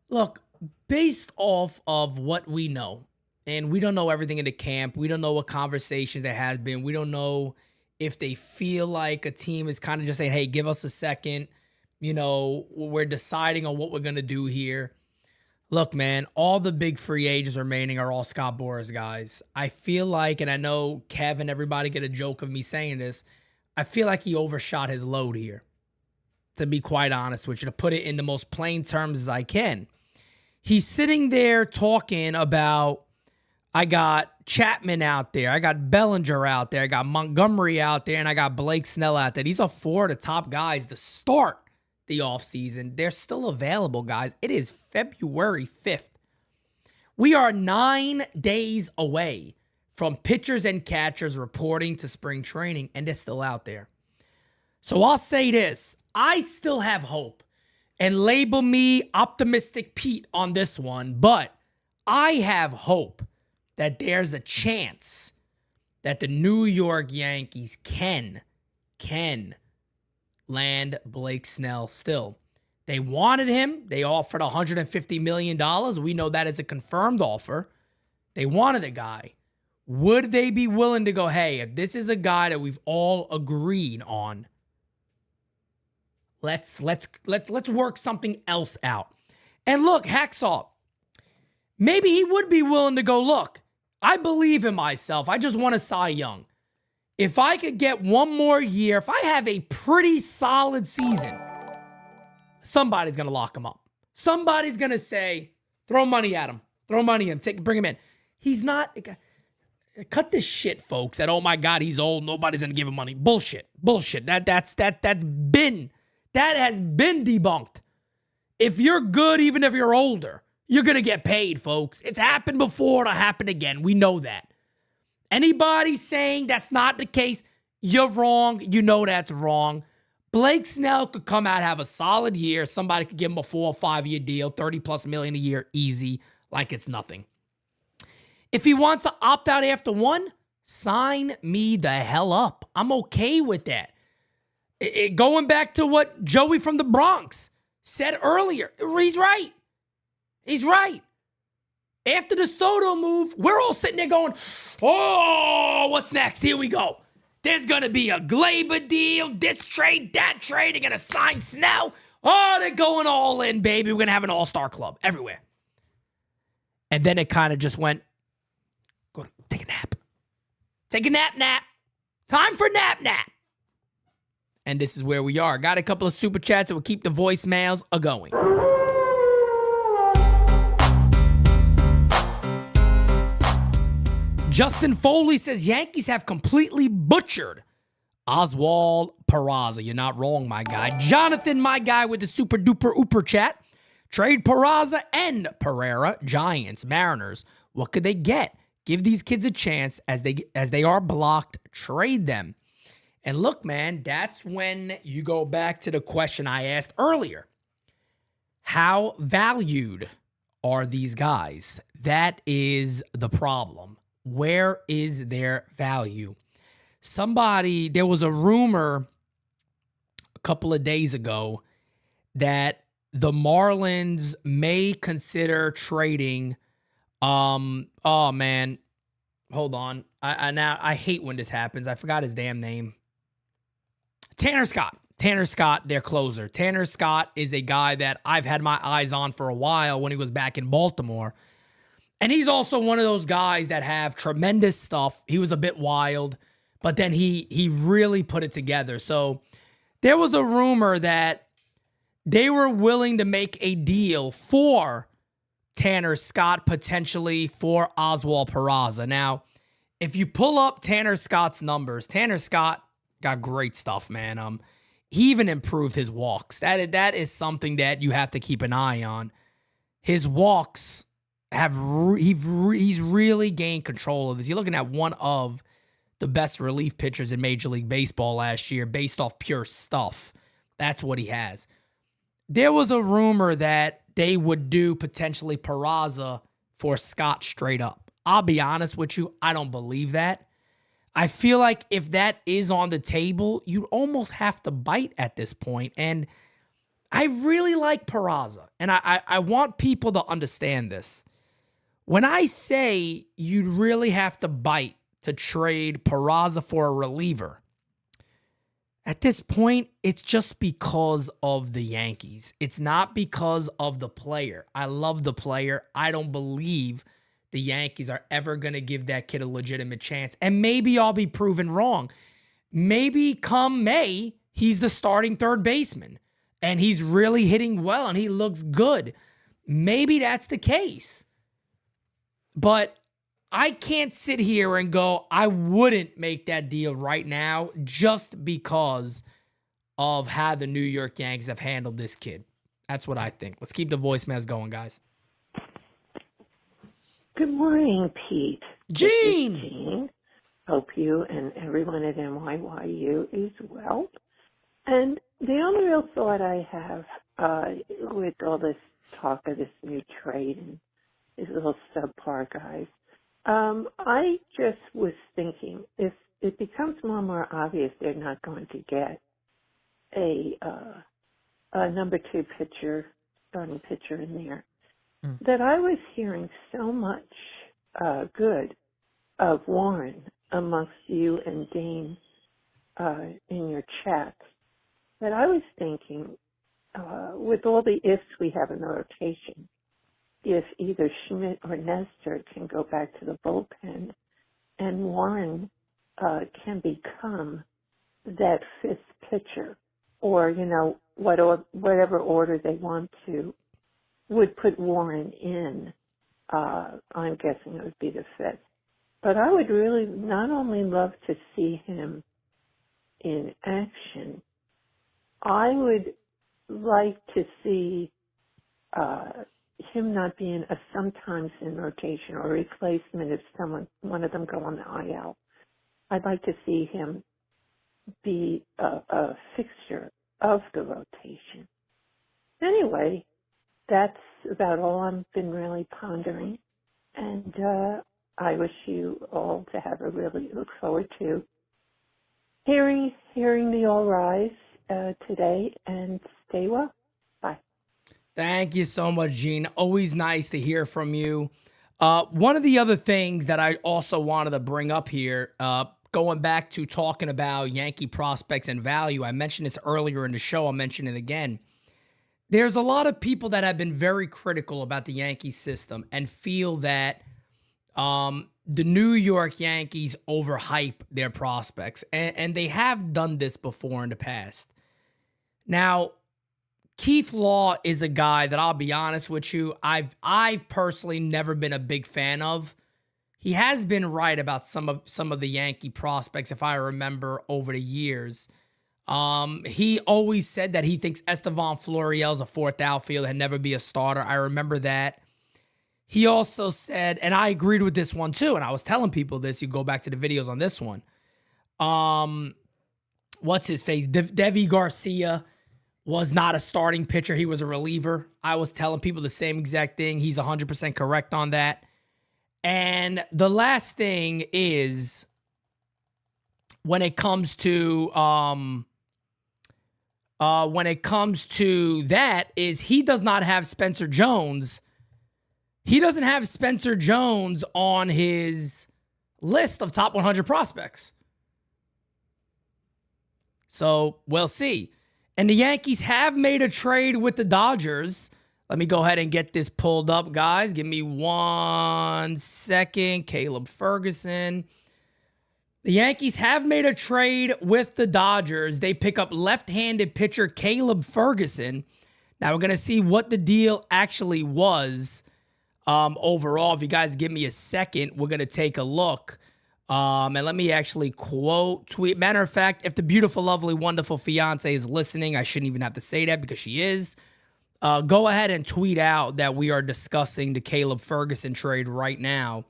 A: Look, based off of what we know, and we don't know everything in the camp. We don't know what conversations there has been. We don't know if they feel like a team is kind of just saying, hey, give us a second. You know, we're deciding on what we're going to do here. Look, man, all the big free agents remaining are all Scott Boras guys. I feel like, and I know Kev and everybody get a joke of me saying this, I feel like he overshot his load here, to be quite honest with you, to put it in the most plain terms as I can. He's sitting there talking about, I got Chapman out there, I got Bellinger out there, I got Montgomery out there, and I got Blake Snell out there. These are 4 of the top guys to start the offseason. They're still available, guys. It is February 5th. We are 9 days away from pitchers and catchers reporting to spring training, and they're still out there. So I'll say this. I still have hope, and label me Optimistic Pete on this one, but I have hope that there's a chance that the New York Yankees can land Blake Snell still. They wanted him. They offered $150 million. We know that is a confirmed offer. They wanted the guy. Would they be willing to go, hey, if this is a guy that we've all agreed on, let's work something else out. And look, Hacksaw, maybe he would be willing to go, look, I believe in myself. I just want a Cy Young. If I could get one more year, if I have a pretty solid season, somebody's going to lock him up. Somebody's going to say, throw money at him. Throw money at him. Bring him in. He's not... Cut this shit, folks, that, oh my God, he's old, nobody's going to give him money. Bullshit. That has been debunked. If you're good, even if you're older, you're going to get paid, folks. It's happened before, it'll happen again. We know that. Anybody saying that's not the case, you're wrong. You know that's wrong. Blake Snell could come out, have a solid year. Somebody could give him a 4 or 5 year deal, $30+ million a year, easy, like it's nothing. If he wants to opt out after 1, sign me the hell up. I'm okay with that. Going back to what Joey from the Bronx said earlier, he's right. He's right. After the Soto move, we're all sitting there going, oh, what's next? Here we go. There's going to be a Glaber deal, this trade, that trade. They're going to sign Snell. Oh, they're going all in, baby. We're going to have an all-star club everywhere. And then it kind of just went, take a nap. Take a nap. Time for nap. And this is where we are. Got a couple of super chats that will keep the voicemails a-going. Justin Foley says Yankees have completely butchered Oswald Peraza. You're not wrong, my guy. Jonathan, my guy, with the super duper ooper chat. Trade Peraza and Pereira. Giants, Mariners. What could they get? Give these kids a chance as they are blocked. Trade them. And look, man, that's when you go back to the question I asked earlier. How valued are these guys? That is the problem. Where is their value? There was a rumor a couple of days ago that the Marlins may consider trading. Oh man, hold on. I hate when this happens. I forgot his damn name. Tanner Scott, their closer. Tanner Scott is a guy that I've had my eyes on for a while when he was back in Baltimore. And he's also one of those guys that have tremendous stuff. He was a bit wild, but then he really put it together. So there was a rumor that they were willing to make a deal for Tanner Scott, potentially for Oswald Peraza. Now, if you pull up Tanner Scott's numbers, Tanner Scott got great stuff, man. He even improved his walks. That is something that you have to keep an eye on. His walks he's really gained control of this. You're looking at one of the best relief pitchers in Major League Baseball last year based off pure stuff. That's what he has. There was a rumor that they would do potentially Peraza for Scott straight up. I'll be honest with you, I don't believe that. I feel like if that is on the table, you almost have to bite at this point. And I really like Peraza. And I want people to understand this. When I say you'd really have to bite to trade Peraza for a reliever, at this point, it's just because of the Yankees. It's not because of the player. I love the player. I don't believe the Yankees are ever going to give that kid a legitimate chance. And maybe I'll be proven wrong. Maybe come May, he's the starting third baseman and he's really hitting well and he looks good. Maybe that's the case. But I can't sit here and go, I wouldn't make that deal right now just because of how the New York Yankees have handled this kid. That's what I think. Let's keep the voicemails going, guys.
K: Good morning, Pete.
A: Gene!
K: This is Gene. Hope you and everyone at NYYU is well. And the only real thought I have with all this talk of this new trade and these little subpar guys, I just was thinking if it becomes more and more obvious they're not going to get a number two pitcher, starting pitcher in there, that I was hearing so much good of Warren amongst you and Dane in your chat that I was thinking with all the ifs we have in the rotation, if either Schmidt or Nestor can go back to the bullpen and Warren can become that fifth pitcher or, whatever order they want to, would put Warren in, I'm guessing it would be the fifth. But I would really not only love to see him in action, I would like to see him not being a sometimes in rotation or replacement if one of them go on the IL. I'd like to see him be a fixture of the rotation. Anyway, that's about all I've been really pondering. And I wish you all to have look forward to hearing the All Rise today, and stay well. Bye.
A: Thank you so much, Gene. Always nice to hear from you. One of the other things that I also wanted to bring up here, going back to talking about Yankee prospects and value, I mentioned this earlier in the show. I'll mention it again. There's a lot of people that have been very critical about the Yankee system and feel that the New York Yankees overhype their prospects. And they have done this before in the past. Now, Keith Law is a guy that I'll be honest with you, I've personally never been a big fan of. He has been right about some of the Yankee prospects, if I remember, over the years. He always said that he thinks Estevan Florial is a fourth outfielder and never be a starter. I remember that. He also said, and I agreed with this one too, and I was telling people this, you go back to the videos on this one. What's his face? Devi Garcia was not a starting pitcher. He was a reliever. I was telling people the same exact thing. He's 100% correct on that. And the last thing is when it comes to that is he does not have Spencer Jones. He doesn't have Spencer Jones on his list of top 100 prospects. So we'll see. And the Yankees have made a trade with the Dodgers. Let me go ahead and get this pulled up, guys. Give me 1 second. Caleb Ferguson. The Yankees have made a trade with the Dodgers. They pick up left-handed pitcher Caleb Ferguson. Now we're going to see what the deal actually was overall. If you guys give me a second, we're going to take a look. And let me actually tweet. Matter of fact, if the beautiful, lovely, wonderful fiance is listening, I shouldn't even have to say that because she is. go ahead and tweet out that we are discussing the Caleb Ferguson trade right now.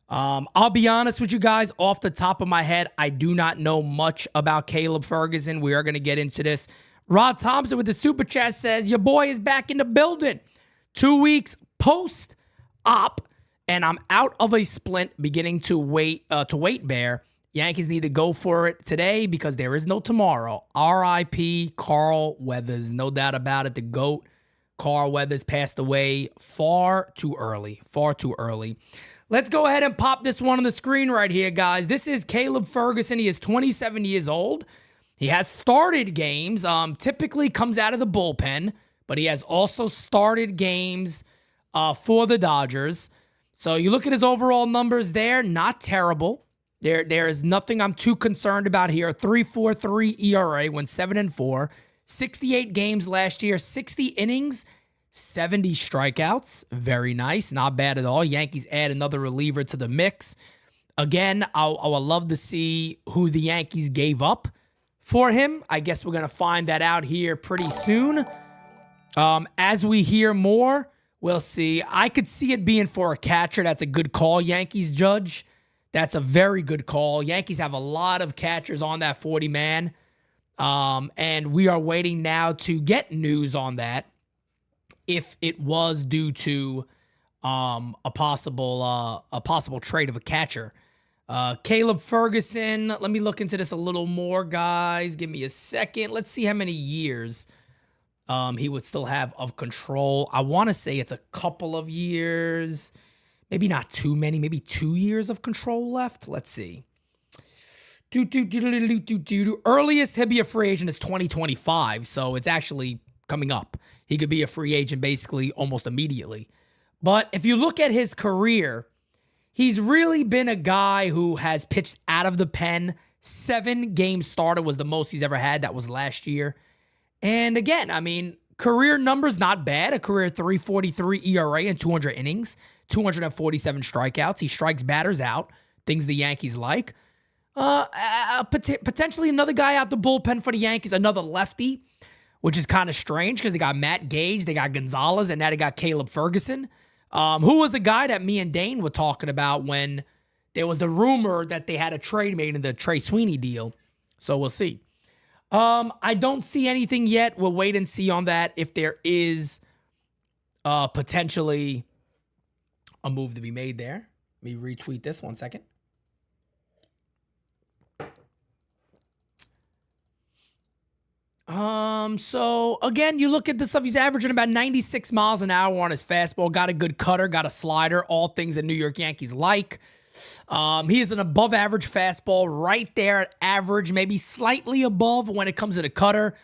A: I'll be honest with you guys, off the top of my head, I do not know much about Caleb Ferguson. We are going to get into this. Rod Thompson with the super chat says, your boy is back in the building. 2 weeks post-op, and I'm out of a splint beginning to weight bear. Yankees need to go for it today because there is no tomorrow. R.I.P. Carl Weathers. No doubt about it. The GOAT, Carl Weathers, passed away far too early. Far too early. Let's go ahead and pop this one on the screen right here, guys. This is Caleb Ferguson. He is 27 years old. He has started games, typically comes out of the bullpen, but he has also started games for the Dodgers. So you look at his overall numbers there, not terrible. There is nothing I'm too concerned about here. 3.43 ERA, went 7-4, 68 games last year, 60 innings, 70 strikeouts. Very nice. Not bad at all. Yankees add another reliever to the mix. Again, I would love to see who the Yankees gave up for him. I guess we're going to find that out here pretty soon. As we hear more, we'll see. I could see it being for a catcher. That's a good call, Yankees judge. That's a very good call. Yankees have a lot of catchers on that 40-man. And we are waiting now to get news on that. If it was due to a possible trade of a catcher. Caleb Ferguson, let me look into this a little more, guys. Give me a second. Let's see how many years he would still have of control. I want to say it's a couple of years. Maybe not too many. Maybe 2 years of control left. Let's see. Earliest he'll be a free agent is 2025, so it's actually coming up. He could be a free agent basically almost immediately. But if you look at his career, he's really been a guy who has pitched out of the pen. 7 games started was the most he's ever had. That was last year. And again, I mean, career numbers not bad. A career 3.43 ERA and 200 innings, 247 strikeouts. He strikes batters out, things the Yankees like. Potentially another guy out the bullpen for the Yankees, another lefty, which is kind of strange because they got Matt Gage, they got Gonzalez, and now they got Caleb Ferguson, who was a guy that me and Dane were talking about when there was the rumor that they had a trade made in the Trey Sweeney deal. So we'll see. I don't see anything yet. We'll wait and see on that if there is potentially a move to be made there. Let me retweet this 1 second. So again, you look at the stuff, he's averaging about 96 miles an hour on his fastball, got a good cutter, got a slider, all things that New York Yankees like. He is an above average fastball right there at average, maybe slightly above when it comes to the cutter.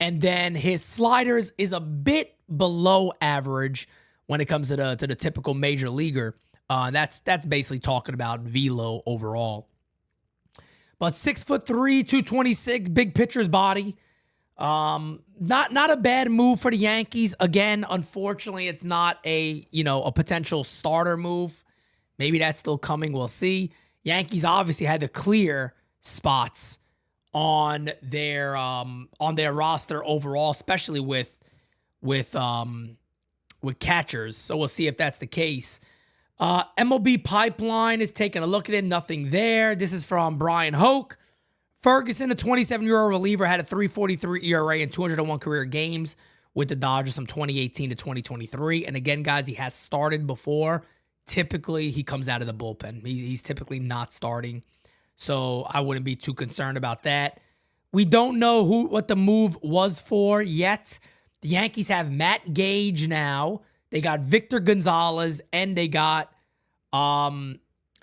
A: And then his sliders is a bit below average when it comes to the typical major leaguer. That's basically talking about velo overall. But 6'3", 226, big pitcher's body. Not a bad move for the Yankees. Again, unfortunately, it's not a potential starter move. Maybe that's still coming. We'll see. Yankees obviously had to clear spots on their roster overall, especially with catchers. So we'll see if that's the case. MLB Pipeline is taking a look at it. Nothing there. This is from Brian Hoke. Ferguson, a 27-year-old reliever, had a 3.43 ERA and 201 career games with the Dodgers from 2018 to 2023. And again, guys, he has started before. Typically, he comes out of the bullpen. He's typically not starting. So I wouldn't be too concerned about that. We don't know what the move was for yet. The Yankees have Matt Gage now. They got Victor Gonzalez, and they got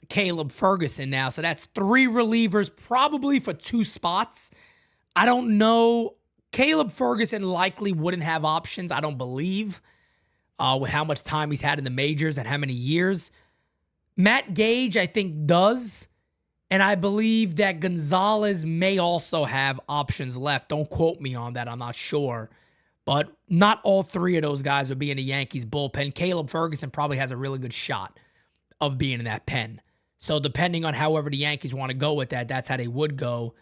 A: Caleb Ferguson now. So that's 3 relievers, probably for 2 spots. I don't know. Caleb Ferguson likely wouldn't have options, I don't believe, with how much time he's had in the majors and how many years. Matt Gage, I think, does. And I believe that Gonzalez may also have options left. Don't quote me on that. I'm not sure. But not all 3 of those guys would be in the Yankees bullpen. Caleb Ferguson probably has a really good shot of being in that pen. So depending on however the Yankees want to go with that, that's how they would go.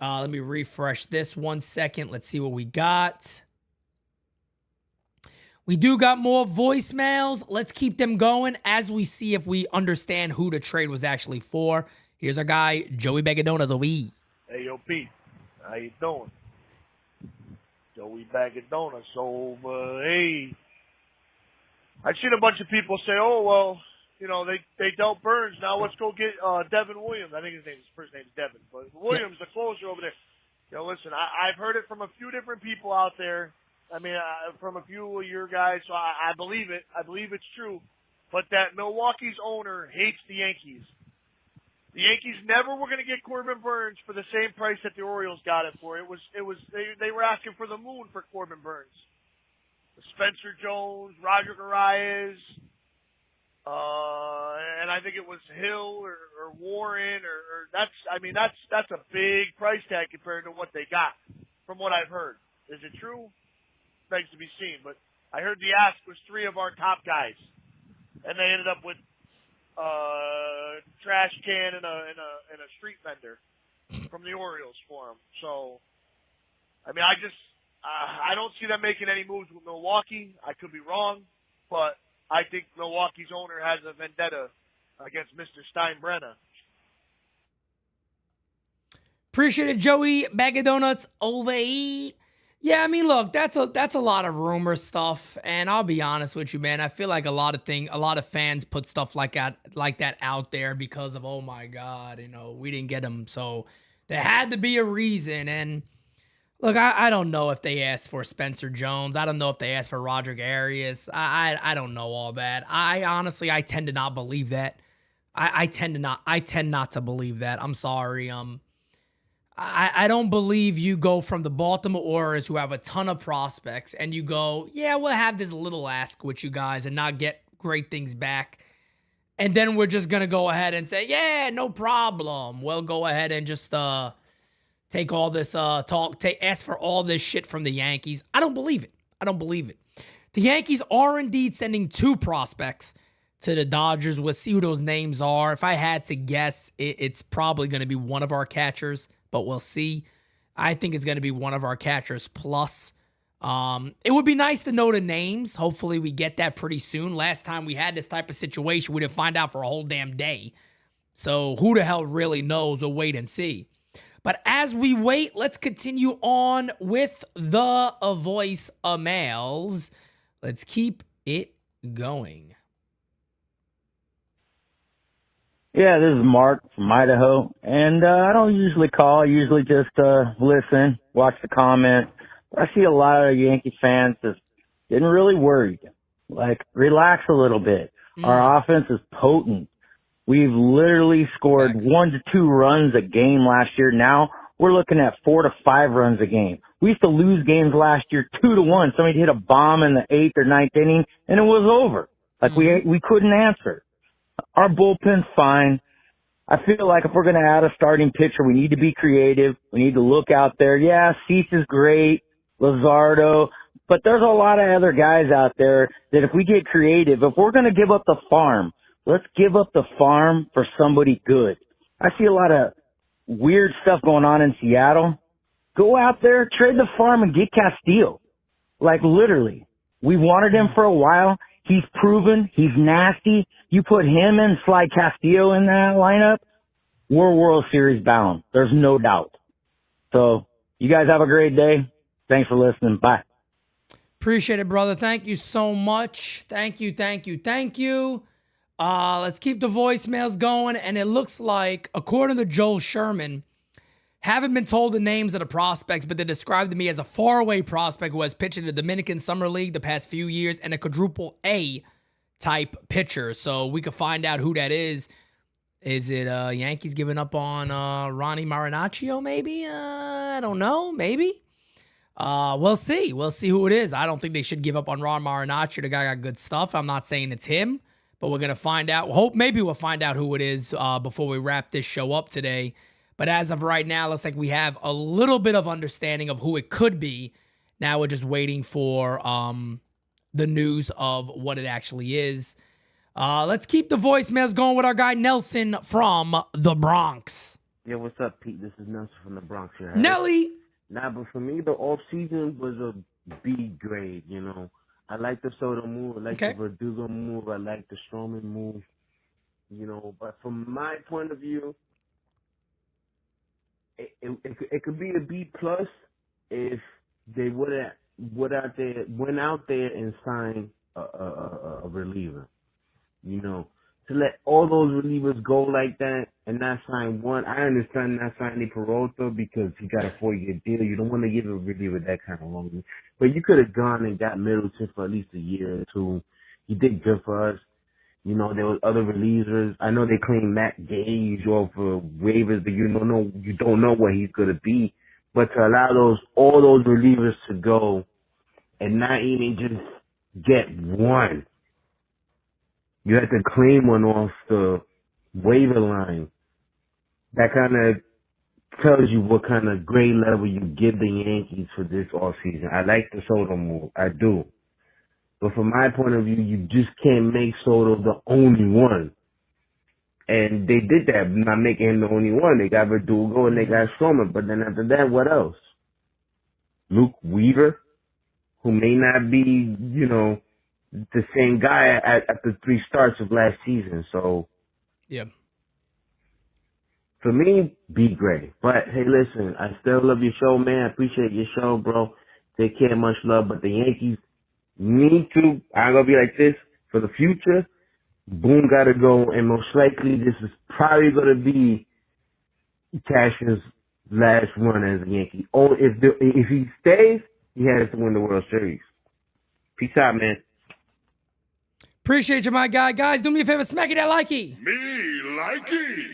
A: Let me refresh this 1 second. Let's see what we got. We do got more voicemails. Let's keep them going as we see if we understand who the trade was actually for. Here's our guy, Joey Bagadonas over here.
L: Hey, yo, Pete. How you doing? Joey Bagadonas. So, hey, I've seen a bunch of people say, oh, well, you know, they dealt Burns. Now let's go get Devin Williams. I think his first name is Devin. But Williams, the closer over there. You know, listen, I've heard it from a few different people out there. I mean, from a few of your guys, so I believe it. I believe it's true. But that Milwaukee's owner hates the Yankees. The Yankees never were going to get Corbin Burns for the same price that the Orioles got it for. They were asking for the moon for Corbin Burns. Spencer Jones, Roger Arias, and I think it was Hill or Warren or that's a big price tag compared to what they got from what I've heard. Is it true? Begs to be seen. But I heard the ask was 3 of our top guys, and they ended up with trash can and a street vendor from the Orioles for him. So, I mean, I don't see them making any moves with Milwaukee. I could be wrong, but I think Milwaukee's owner has a vendetta against Mr. Steinbrenner.
A: Appreciate it, Joey Bag of Donuts over here. Yeah, I mean, look, that's a lot of rumor stuff, and I'll be honest with you, man. I feel like a lot of fans put stuff like that out there because of, oh my God, you know, we didn't get him, so there had to be a reason. And look, I don't know if they asked for Spencer Jones. I don't know if they asked for Roger Arias. I don't know all that. I tend to not believe that. I tend not to believe that. I'm sorry. I don't believe you go from the Baltimore Orioles, who have a ton of prospects, and you go, yeah, we'll have this little ask with you guys and not get great things back. And then we're just going to go ahead and say, yeah, no problem. We'll go ahead and just take all this ask for all this shit from the Yankees. I don't believe it. The Yankees are indeed sending 2 prospects to the Dodgers. We'll see who those names are. If I had to guess, it's probably going to be one of our catchers, but we'll see. I think it's going to be one of our catchers plus. It would be nice to know the names. Hopefully we get that pretty soon. Last time we had this type of situation, we didn't find out for a whole damn day. So who the hell really knows? We'll wait and see. But as we wait, let's continue on with the voice mails. Let's keep it going.
M: Yeah, this is Mark from Idaho, and I don't usually call. I usually just listen, watch the comment. I see a lot of Yankee fans just getting really worried. Like, relax a little bit. Our offense is potent. We've literally scored 1 to 2 runs a game last year. Now we're looking at 4 to 5 runs a game. We used to lose games last year 2-1. Somebody hit a bomb in the 8th or 9th inning, and it was over. Like, we couldn't answer. Our bullpen's fine. I feel like if we're going to add a starting pitcher, we need to be creative. We need to look out there. Yeah, Cease is great, Luzardo, but there's a lot of other guys out there that if we get creative, if we're going to give up the farm, let's give up the farm for somebody good. I see a lot of weird stuff going on in Seattle. Go out there, trade the farm, and get Castillo. Like, literally. We wanted him for a while. He's proven. He's nasty. You put him and slide Castillo in that lineup, we're World Series bound. There's no doubt. So, you guys have a great day. Thanks for listening. Bye.
A: Appreciate it, brother. Thank you so much. Thank you. Let's keep the voicemails going. And it looks like, according to Joel Sherman, haven't been told the names of the prospects, but they described to me as a faraway prospect who has pitched in the Dominican Summer League the past few years and a quadruple A type pitcher. So we could find out who that is. Is it Yankees giving up on Ronnie Marinaccio maybe? I don't know. Maybe. We'll see. We'll see who it is. I don't think they should give up on Ron Marinaccio. The guy got good stuff. I'm not saying it's him, but we're going to find out. Maybe we'll find out who it is before we wrap this show up today. But as of right now, looks like we have a little bit of understanding of who it could be. Now we're just waiting for the news of what it actually is. Let's keep the voicemails going with our guy Nelson from the Bronx.
N: Yeah, what's up, Pete? This is Nelson from the Bronx here.
A: Nelly!
N: Nah, but for me, the off season was a B grade, you know. I like the Soto move. I like
A: Okay.
N: the Verdugo move. I like the Stroman move. You know, but from my point of view, it could be a B plus if they went out there and signed a reliever. You know, to let all those relievers go like that and not sign one. I understand not signing Peralta because he got a 4-year deal. You don't want to give a reliever that kind of long. But you could have gone and got Middleton for at least a year or two. He did good for us. You know, there was other relievers. I know they claim Matt Gage off of waivers, but you don't know what he's gonna be. But to allow all those relievers to go and not even just get one. You have to claim one off the waiver line. That kind of tells you what kind of grade level you give the Yankees for this offseason. I like the Soto move. I do. But from my point of view, you just can't make Soto the only one. And they did that, not making him the only one. They got Verdugo and they got Stroman. But then after that, what else? Luke Weaver, who may not be, you know, the same guy at the 3 starts of last season. So,
A: yeah.
N: For me, be great. But, hey, listen, I still love your show, man. I appreciate your show, bro. Take care, much love. But the Yankees need to, I'm going to be like this, for the future, Boone got to go. And most likely this is probably going to be Cash's last run as a Yankee. Oh, if he stays, he has to win the World Series. Peace out, man.
A: Appreciate you, my guy. Guys, do me a favor, smack it that likey.
H: Me likey.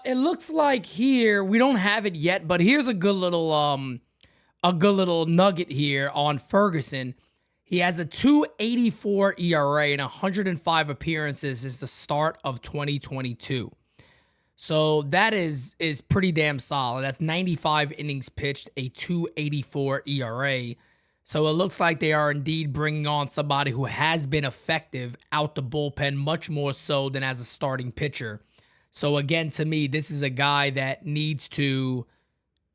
A: It looks like here we don't have it yet, but here's a good little nugget here on Ferguson. He has a 2.84 ERA and 105 appearances since the start of 2022. So that is pretty damn solid. That's 95 innings pitched, a 2.84 ERA. So it looks like they are indeed bringing on somebody who has been effective out the bullpen, much more so than as a starting pitcher. So again, to me, this is a guy that needs to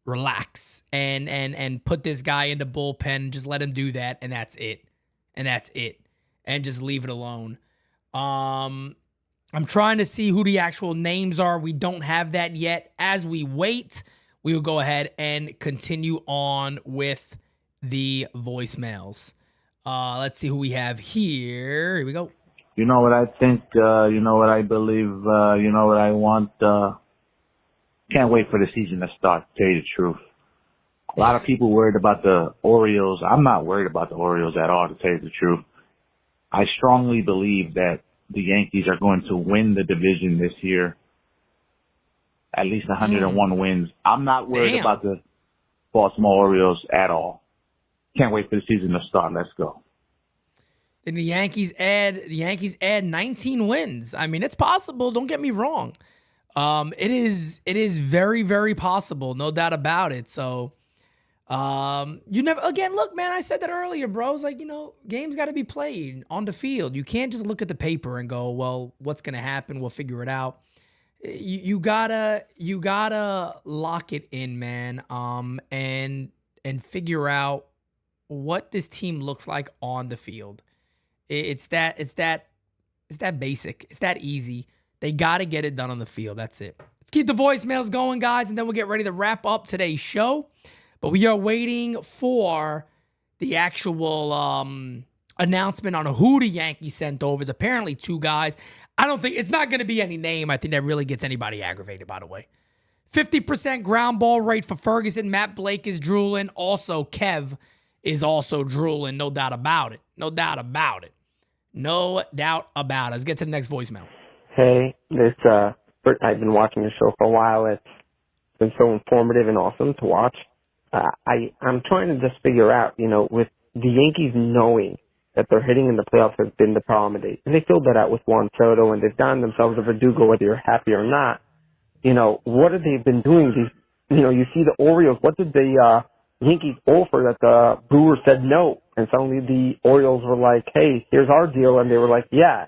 A: relax and put this guy in the bullpen, just let him do that, and that's it. And just leave it alone. I'm trying to see who the actual names are. We don't have that yet. As we wait, we will go ahead and continue on with the voicemails. Let's see who we have here. Here we go.
J: You know what I think, you know what I believe, you know what I want. Can't wait for the season to start, to tell you the truth. A lot of people worried about the Orioles. I'm not worried about the Orioles at all, to tell you the truth. I strongly believe that the Yankees are going to win the division this year. At least 101 wins. I'm not worried about the Baltimore Orioles at all. Can't wait for the season to start. Let's go.
A: Then the Yankees add 19 wins. I mean, it's possible. Don't get me wrong. It is very, very possible. No doubt about it. So, you never, again, look, man, I said that earlier, bro. It's like, you know, games got to be played on the field. You can't just look at the paper and go, well, what's going to happen? We'll figure it out. You gotta lock it in, man. And figure out what this team looks like on the field. It's that basic. It's that easy. They got to get it done on the field. That's it. Let's keep the voicemails going, guys, and then we'll get ready to wrap up today's show. But we are waiting for the actual announcement on who the Yankees sent over. It's apparently 2 guys. I don't think it's not going to be any name. I think that really gets anybody aggravated, by the way. 50% ground ball rate for Ferguson. Matt Blake is drooling. Also, Kev is also drooling. No doubt about it. No doubt about it. Let's get to the next voicemail.
O: Hey, I've been watching your show for a while. It's been so informative and awesome to watch. I'm trying to just figure out, you know, with the Yankees knowing that their hitting in the playoffs has been the problem, and they filled that out with Juan Soto, and they've gotten themselves a Verdugo, whether you're happy or not. You know, what have they been doing? You see the Orioles. What did the Yankees offer that the Brewers said no? And suddenly the Orioles were like, hey, here's our deal. And they were like, yeah,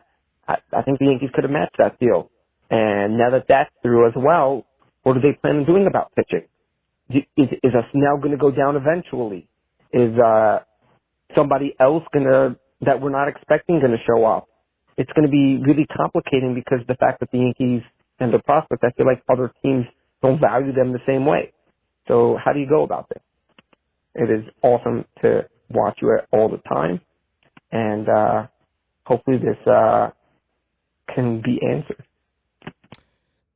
O: I think the Yankees could have matched that deal. And now that that's through as well, what are they planning on doing about pitching? Is us now going to go down eventually? Is somebody else that we're not expecting gonna show up? It's gonna be really complicating because of the fact that the Yankees and the prospects, I feel like other teams don't value them the same way. So how do you go about this? It is awesome to watch you all the time, and hopefully this can be answered.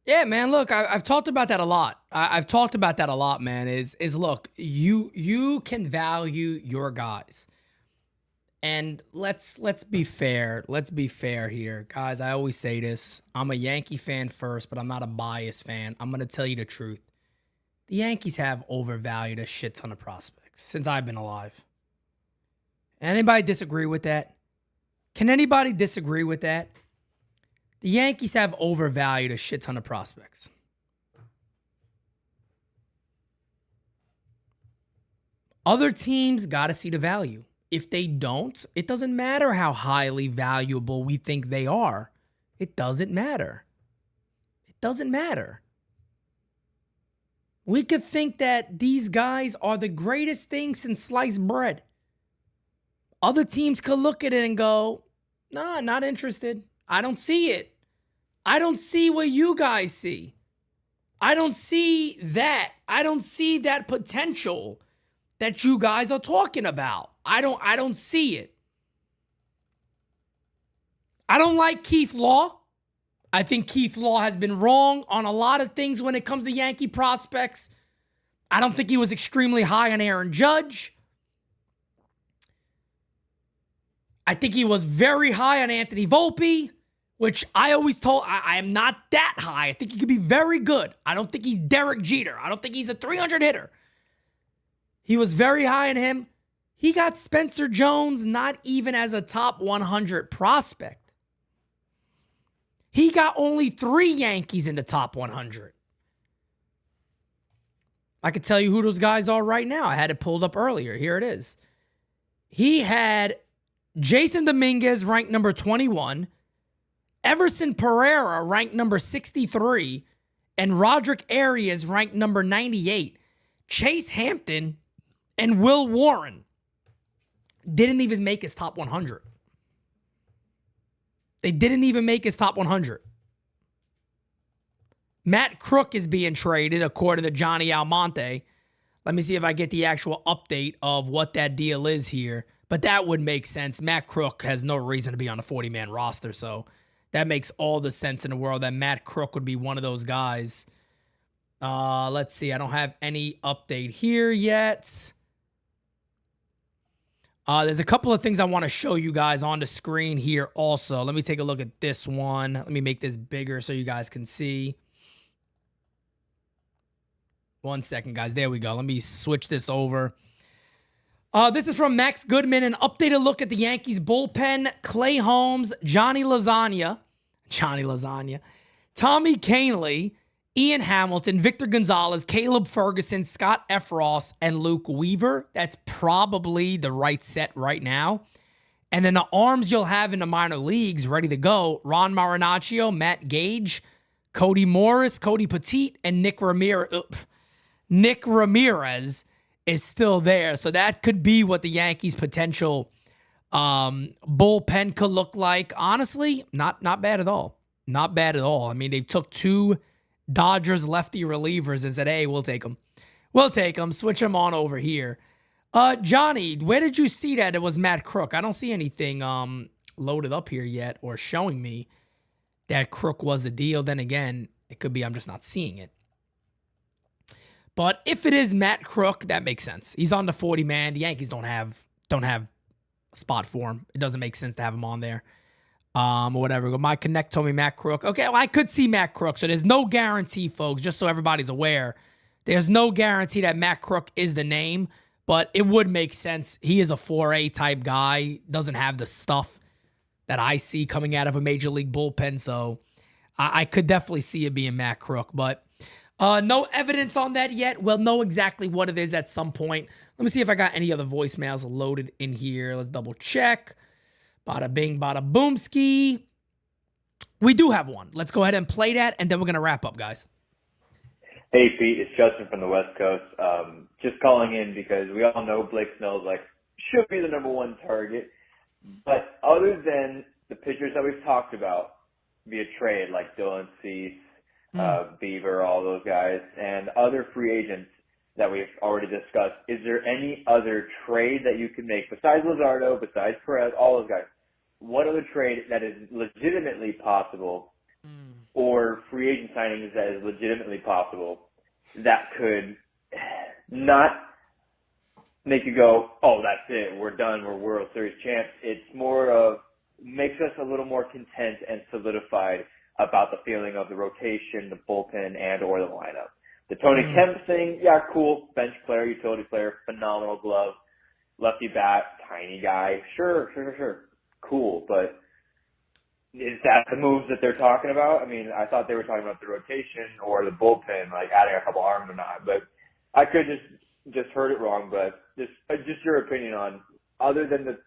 A: Yeah, man. Look, I've talked about that a lot. I've talked about that a lot, man. Is look, you can value your guys, and let's be fair. Let's be fair here, guys. I always say this. I'm a Yankee fan first, but I'm not a biased fan. I'm gonna tell you the truth. The Yankees have overvalued a shit ton of prospects since I've been alive. Anybody disagree with that? Can anybody disagree with that? The Yankees have overvalued a shit ton of prospects. Other teams got to see the value. If they don't, it doesn't matter how highly valuable we think they are. It doesn't matter. It doesn't matter. We could think that these guys are the greatest thing since sliced bread. Other teams could look at it and go, nah, not interested. I don't see it. I don't see what you guys see. I don't see that. I don't see that potential that you guys are talking about. I don't see it. I don't like Keith Law. I think Keith Law has been wrong on a lot of things when it comes to Yankee prospects. I don't think he was extremely high on Aaron Judge. I think he was very high on Anthony Volpe, which I always told I am not that high. I think he could be very good. I don't think he's Derek Jeter. I don't think he's a 300 hitter. He was very high on him. He got Spencer Jones not even as a top 100 prospect. He got only 3 Yankees in the top 100. I could tell you who those guys are right now. I had it pulled up earlier. Here it is. He had Jason Dominguez ranked number 21, Everson Pereira ranked number 63, and Roderick Arias ranked number 98. Chase Hampton and Will Warren didn't even make his top 100. They didn't even make his top 100. Matt Crook is being traded, according to Johnny Almonte. Let me see if I get the actual update of what that deal is here. But that would make sense. Matt Crook has no reason to be on a 40-man roster, so that makes all the sense in the world that Matt Crook would be one of those guys. Let's see. I don't have any update here yet. There's a couple of things I want to show you guys on the screen here also. Let me take a look at this one. Let me make this bigger so you guys can see. 1 second, guys. There we go. Let me switch this over. This is from Max Goodman, an updated look at the Yankees bullpen. Clay Holmes, Johnny Lasagna, Tommy Kahnle, Ian Hamilton, Victor Gonzalez, Caleb Ferguson, Scott Efros, and Luke Weaver. That's probably the right set right now. And then the arms you'll have in the minor leagues ready to go: Ron Marinaccio, Matt Gage, Cody Morris, Cody Petit, and Nick Ramirez. Nick Ramirez is still there. So that could be what the Yankees' potential bullpen could look like. Honestly, not bad at all. Not bad at all. I mean, they took 2 Dodgers lefty relievers and said, hey, we'll take them. We'll take them. Switch them on over here. Johnny, where did you see that it was Matt Crook? I don't see anything loaded up here yet or showing me that Crook was the deal. Then again, it could be I'm just not seeing it. But if it is Matt Crook, that makes sense. He's on the 40-man. The Yankees don't have a spot for him. It doesn't make sense to have him on there. Or whatever. My Connect told me Matt Crook. Okay, well, I could see Matt Crook. So there's no guarantee, folks, just so everybody's aware. There's no guarantee that Matt Crook is the name, but it would make sense. He is a 4A type guy. Doesn't have the stuff that I see coming out of a major league bullpen. So I could definitely see it being Matt Crook, but no evidence on that yet. We'll know exactly what it is at some point. Let me see if I got any other voicemails loaded in here. Let's double check. Bada bing, bada boomski. We do have one. Let's go ahead and play that, and then we're going to wrap up, guys.
P: Hey, Pete. It's Justin from the West Coast. Just calling in because we all know Blake Snell's like should be the number one target. But other than the pitchers that we've talked about via trade, like Dylan Cease, Beaver, all those guys, and other free agents that we've already discussed, is there any other trade that you can make besides Luzardo, besides Perez, all those guys? What other trade that is legitimately possible or free agent signings that is legitimately possible that could not make you go, oh, that's it, we're done, we're World Series champs? It's more of makes us a little more content and solidified about the feeling of the rotation, the bullpen, and or the lineup. The Tony Kemp thing, yeah, cool. Bench player, utility player, phenomenal glove, lefty bat, tiny guy. Sure. Cool, but is that the moves that they're talking about? I mean, I thought they were talking about the rotation or the bullpen, like adding a couple arms or not. But I could just heard it wrong. But just your opinion on, other than the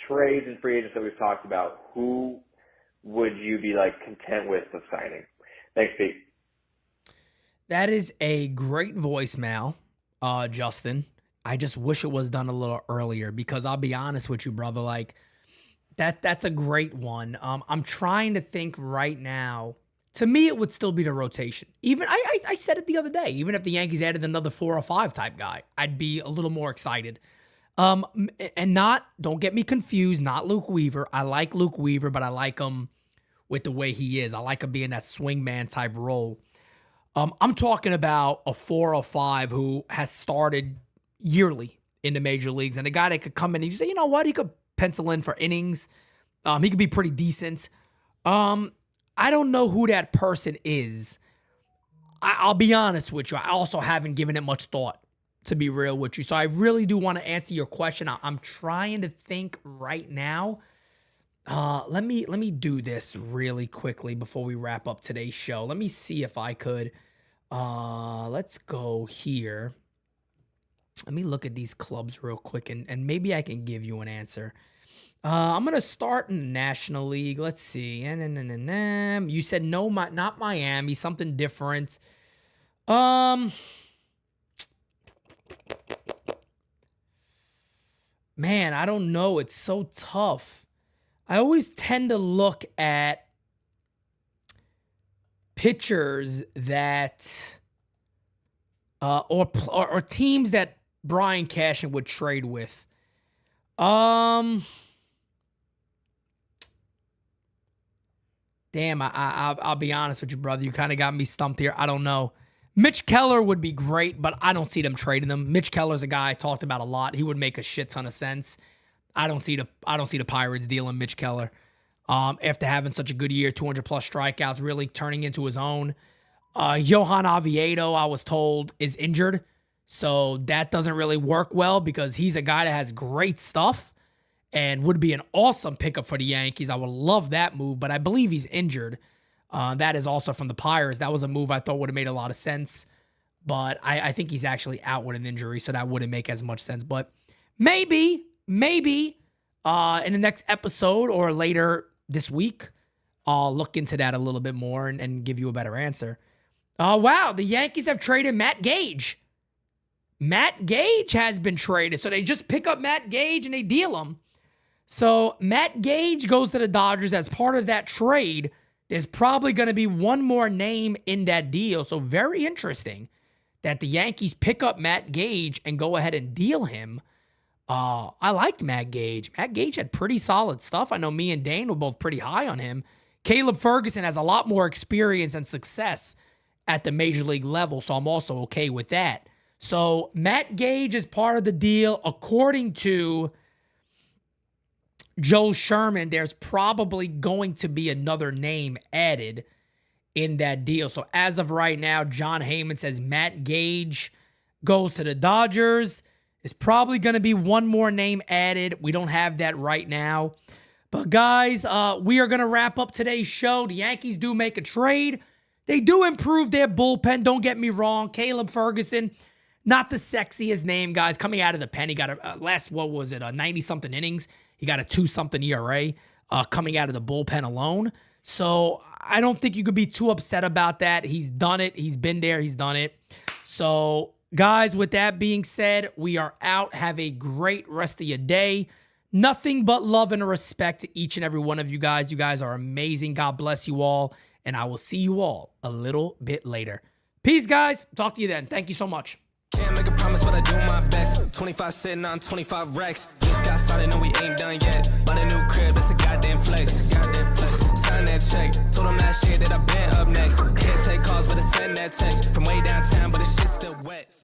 P: trades and free agents that we've talked about, who would you be like content with of signing? Thanks, Pete.
A: That is a great voicemail, Justin. I just wish it was done a little earlier because I'll be honest with you, brother. Like that's a great one. I'm trying to think right now. To me, it would still be the rotation. Even I said it the other day. Even if the Yankees added another 4 or 5 type guy, I'd be a little more excited. And don't get me confused, not Luke Weaver. I like Luke Weaver, but I like him with the way he is. I like him being that swingman type role. I'm talking about a 4 or 5 who has started yearly in the major leagues, and a guy that could come in and you say, you know what, he could pencil in for innings. He could be pretty decent. I don't know who that person is. I'll be honest with you. I also haven't given it much thought, to be real with you. So I really do want to answer your question. I'm trying to think right now. Let me do this really quickly before we wrap up today's show. Let me see if I could. Let's go here. Let me look at these clubs real quick, and maybe I can give you an answer. I'm gonna start in the National League. Let's see. You said no, not Miami. Something different. Man, I don't know. It's so tough. I always tend to look at pitchers that or teams that Brian Cashman would trade with. Damn, I'll be honest with you, brother. You kind of got me stumped here. I don't know. Mitch Keller would be great, but I don't see them trading them. Mitch Keller's a guy I talked about a lot. He would make a shit ton of sense. I don't see the Pirates dealing Mitch Keller. After having such a good year, 200 plus strikeouts, really turning into his own. Johan Oviedo, I was told, is injured. So that doesn't really work well because he's a guy that has great stuff and would be an awesome pickup for the Yankees. I would love that move, but I believe he's injured. That is also from the Pirates. That was a move I thought would have made a lot of sense, but I think he's actually out with an injury, so that wouldn't make as much sense. But maybe in the next episode or later this week, I'll look into that a little bit more and give you a better answer. Wow, the Yankees have traded Matt Gage. Matt Gage has been traded, so they just pick up Matt Gage and they deal him. So Matt Gage goes to the Dodgers as part of that trade. There's probably going to be one more name in that deal. So very interesting that the Yankees pick up Matt Gage and go ahead and deal him. I liked Matt Gage. Matt Gage had pretty solid stuff. I know me and Dane were both pretty high on him. Caleb Ferguson has a lot more experience and success at the major league level, so I'm also okay with that. So Matt Gage is part of the deal. According to Joe Sherman, there's probably going to be another name added in that deal. So as of right now, John Heyman says Matt Gage goes to the Dodgers. There's probably going to be one more name added. We don't have that right now. But guys, we are going to wrap up today's show. The Yankees do make a trade. They do improve their bullpen. Don't get me wrong. Caleb Ferguson, not the sexiest name, guys. Coming out of the pen, he got a 90-something innings. He got a 2-something ERA coming out of the bullpen alone. So I don't think you could be too upset about that. He's done it. He's been there. He's done it. So Guys, with that being said, we are out. Have a great rest of your day. Nothing but love and respect to each and every one of you guys. You guys are amazing. God bless you all. And I will see you all a little bit later. Peace, guys. Talk to you then. Thank you so much.
Q: Can't make a promise, but I do my best. 25 sitting on 25 racks. Just got started, no, we ain't done yet. Bought a new crib, that's a goddamn flex. Sign that check. Told them last year that I been up next. Can't take calls, but I send that text. From way downtown, but the shit's still wet.